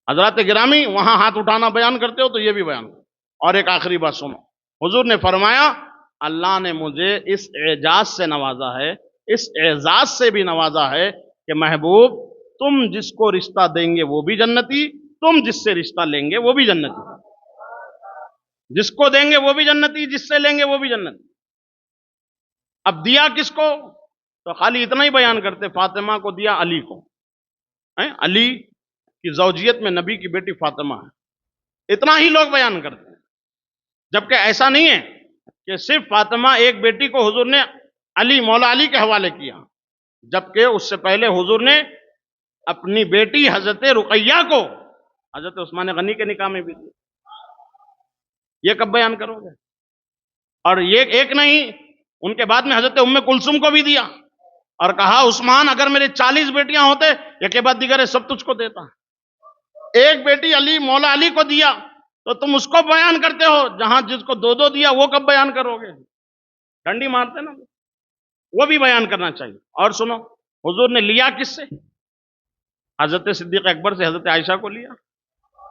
A: حضرات گرامی، وہاں ہاتھ اٹھانا بیان کرتے ہو تو یہ بھی بیان کرو۔ اور ایک آخری بات سنو، حضور نے فرمایا اللہ نے مجھے اس اعزاز سے نوازا ہے، اس اعزاز سے بھی نوازا ہے کہ محبوب تم جس کو رشتہ دیں گے وہ بھی جنتی، تم جس سے رشتہ لیں گے وہ بھی جنتی، جس کو دیں گے وہ بھی جنتی، جس سے لیں گے وہ بھی جنتی۔ اب دیا کس کو؟ تو خالی اتنا ہی بیان کرتے فاطمہ کو دیا علی کو، علی کی زوجیت میں نبی کی بیٹی فاطمہ ہے، اتنا ہی لوگ بیان کرتے ہیں، جبکہ ایسا نہیں ہے کہ صرف فاطمہ ایک بیٹی کو حضور نے علی مولا علی کے حوالے کیا، جبکہ اس سے پہلے حضور نے اپنی بیٹی حضرت رقیہ کو حضرت عثمان غنی کے نکاح میں بھی دی۔ یہ کب بیان کرو گے؟ اور یہ ایک نہیں، ان کے بعد میں حضرت ام کلثوم کو بھی دیا اور کہا عثمان اگر میرے 40 بیٹیاں ہوتے ایک کے بعد دیگر سب تجھ کو دیتا، ایک بیٹی علی مولا علی کو دیا تو تم اس کو بیان کرتے ہو، جہاں جس کو دو دو دیا وہ کب بیان کرو گے؟ ڈنڈی مارتے نا، وہ بھی بیان کرنا چاہیے۔ اور سنو، حضور نے لیا کس سے؟ حضرت صدیق اکبر سے حضرت عائشہ کو لیا،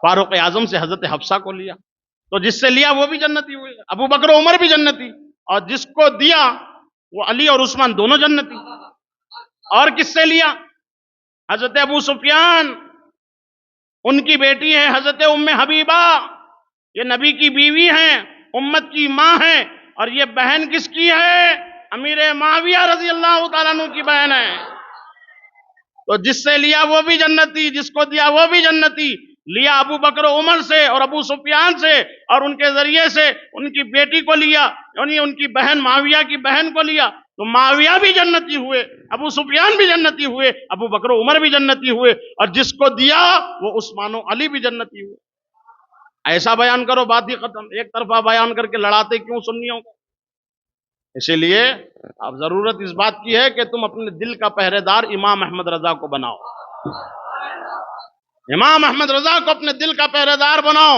A: فاروق اعظم سے حضرت حفصہ کو لیا، تو جس سے لیا وہ بھی جنتی ہوئے، ابو بکر و عمر بھی جنتی، اور جس کو دیا وہ علی اور عثمان دونوں جنتی۔ اور کس سے لیا؟ حضرت ابو سفیان، ان کی بیٹی ہے حضرت ام حبیبہ، یہ نبی کی بیوی ہیں، امت کی ماں ہیں، اور یہ بہن کس کی ہے؟ امیر معاویہ رضی اللہ تعالیٰ عنہ کی بہن ہے۔ تو جس سے لیا وہ بھی جنتی، جس کو دیا وہ بھی جنتی۔ لیا ابو بکر و عمر سے اور ابو سفیان سے، اور ان کے ذریعے سے ان کی بیٹی کو لیا، یعنی ان کی بہن معاویہ کی بہن کو لیا، تو معاویہ بھی جنتی ہوئے، ابو سفیان بھی جنتی ہوئے، ابو بکر و عمر بھی جنتی ہوئے، اور جس کو دیا وہ عثمان و علی بھی جنتی ہوئے۔ ایسا بیان کرو، بات ہی ختم، ایک طرفہ بیان کر کے لڑاتے کیوں سنیوں کو؟ اسی لیے اب ضرورت اس بات کی ہے کہ تم اپنے دل کا پہرے دار امام احمد رضا کو بناؤ، امام احمد رضا کو اپنے دل کا پہرے دار بناؤ۔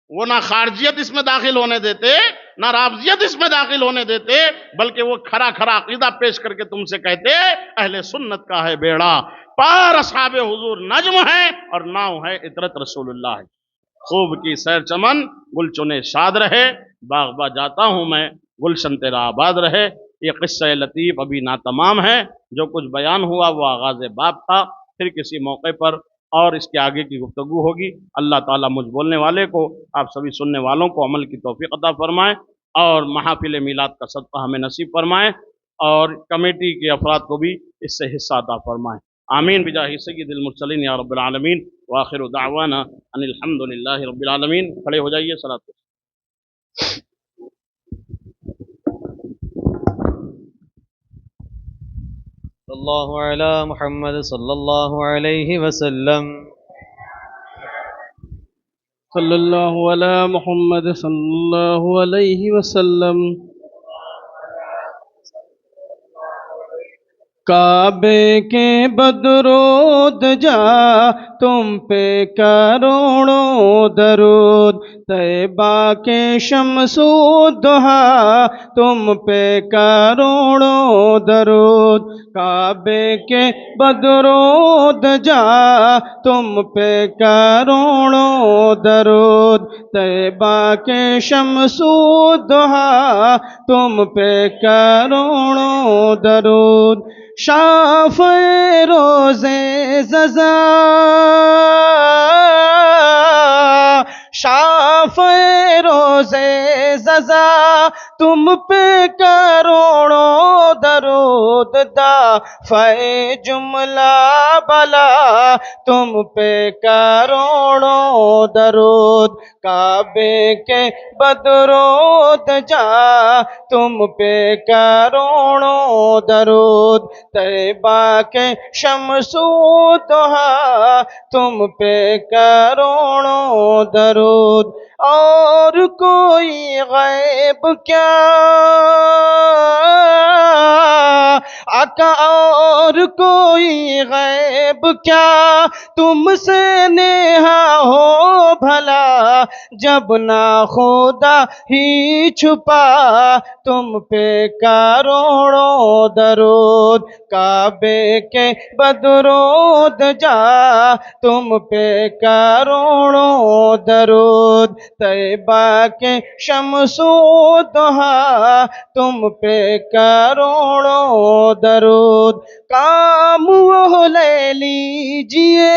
A: وہ نہ خارجیت اس میں داخل ہونے دیتے، نہ رافضیت اس میں داخل ہونے دیتے، بلکہ وہ کھرا کھرا عقیدہ پیش کر کے تم سے کہتے اہل سنت کا ہے بیڑا پار، اصحاب حضور نجم ہے اور ناؤ ہے عطرت رسول اللہ ہے۔ خوب کی سیر چمن گل چنے شاد رہے، باغ با جاتا ہوں میں گلشن تیرا آباد رہے۔ یہ قصہ لطیف ابھی ناتمام ہے، جو کچھ بیان ہوا وہ آغاز باب تھا، پھر کسی موقع پر اور اس کے آگے کی گفتگو ہوگی۔ اللہ تعالیٰ مجھ بولنے والے کو، آپ سبھی سننے والوں کو عمل کی توفیق عطا فرمائے، اور محافل میلاد کا صدقہ ہمیں نصیب فرمائے، اور کمیٹی کے افراد کو بھی اس سے حصہ عطا فرمائے۔ آمین بجاہ سید المرسلین یا رب العالمین، وآخر دعوانا ان الحمد للہ رب العالمین۔ کھڑے ہو جائیے، صلاۃ۔
B: اللہ علی محمد صلی اللہ علیہ وسلم۔
C: صلی اللہ علی محمد صلی اللہ علیہ وسلم۔ کعبے کے بدرود جا تم پہ کروڑوں درود، طیبہ کے شمس و ضحیٰ تم پہ کروڑوں درود، کعبے کے بدرود جا تم پہ کروڑوں درود، طیبہ کے شمس و ضحیٰ تم پہ کروڑوں درود، شافع روزے رضا، شافع روزے رضا تم پہ کروڑوں درود، دافع جملہ بلا تم پہ کروڑوں درود، کعبے کے بدرود جا تم پہ کروڑوں درود، طیبہ کے شمس و ضحیٰ تم پہ کروڑوں درود، اور کوئی غیب کیا آقا، اور کوئی غیب کیا تم سے نیہا ہو بھلا، جب نہ خدا ہی چھپا تم پہ کروڑوں درود، کعبے کے بدرود جا تم پہ کروڑوں درود، طیبہ کے شمس و ضحیٰ تم پہ کروڑوں درود، کام وہ لے لیجئے،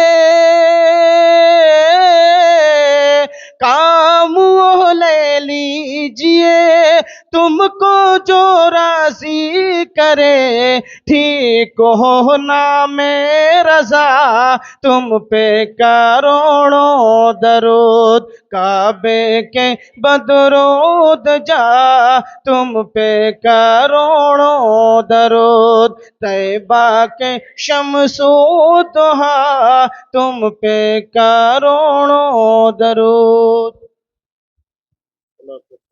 C: کام وہ لے لیجئے تم کو جو راضی کرے، ٹھیک ہو نام رضا تم پہ کروڑوں درود، کعبے کے بدرود جا تم پہ کروڑوں درود، طیبہ کے شمس و ضحیٰ تم پہ کروڑوں درود۔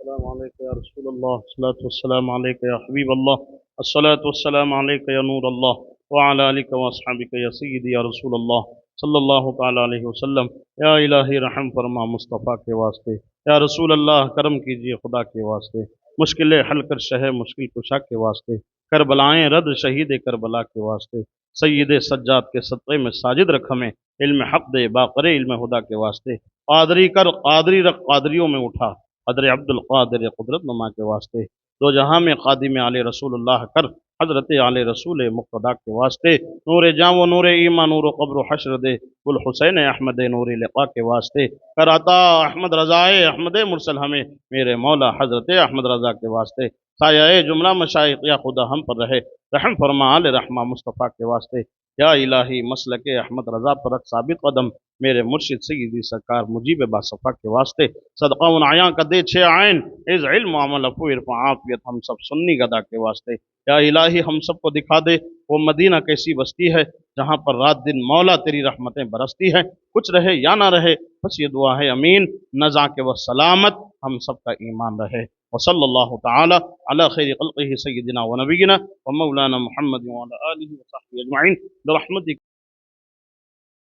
A: السلام علیکم یا رسول اللہ، الصلاۃ والسلام علیک یا حبیب اللہ، الصلاۃ والسلام علیک یا نور اللہ، وعلی آلک و اصحابک یا سیدی یا رسول اللہ صلی اللہ تعالی علیہ وسلم۔ یا الہی رحم فرما مصطفیٰ کے واسطے، یا رسول اللہ کرم کیجیے خدا کے واسطے، مشکلیں حل کر شہ مشکل کشا کے واسطے، کربلائیں رد شہید کربلا کے واسطے، سید سجاد کے صدقے میں ساجد رکھ ہمیں، علم حق دے باقر علم خدا کے واسطے، قادری کر قادری رکھ قادریوں میں اٹھا، قدر عبد القادر قدرت نما کے واسطے، دو جہاں میں خادم علی رسول اللہ کر، حضرت علی رسول مقتدا کے واسطے، نور جاں و نور ایمان نور و قبر و حشر دے، گل حسین احمد نور لقا کے واسطے، کر عطا احمد رضا احمد مرسل ہمیں، میرے مولا حضرت احمد رضا کے واسطے، سایہ جملہ مشائق یا خدا ہم پر رہے، رحم فرما آل رحمہ مصطفیٰ کے واسطے، یا الہی مسلک احمد رضا پر رکھ ثابت قدم، میرے مرشد سیدی سرکار مجیب باصفا کے واسطے، صدقہ ان عیاں کا دے چھ عین، از علم عمل افو عرف عافیت ہم سب سنی گدا کے واسطے، یا الہی ہم سب کو دکھا دے وہ مدینہ کیسی بستی ہے جہاں پر رات دن مولا تیری رحمتیں برستی ہیں، کچھ رہے یا نہ رہے بس یہ دعا ہے امین، نزا کے وہ سلامت ہم سب کا ایمان رہے، وصلی اللہ تعالی علی خیر خلقہ سیدنا و نبینا و مولانا محمد وعلی آلہ وصحبہ اجمعین برحمتک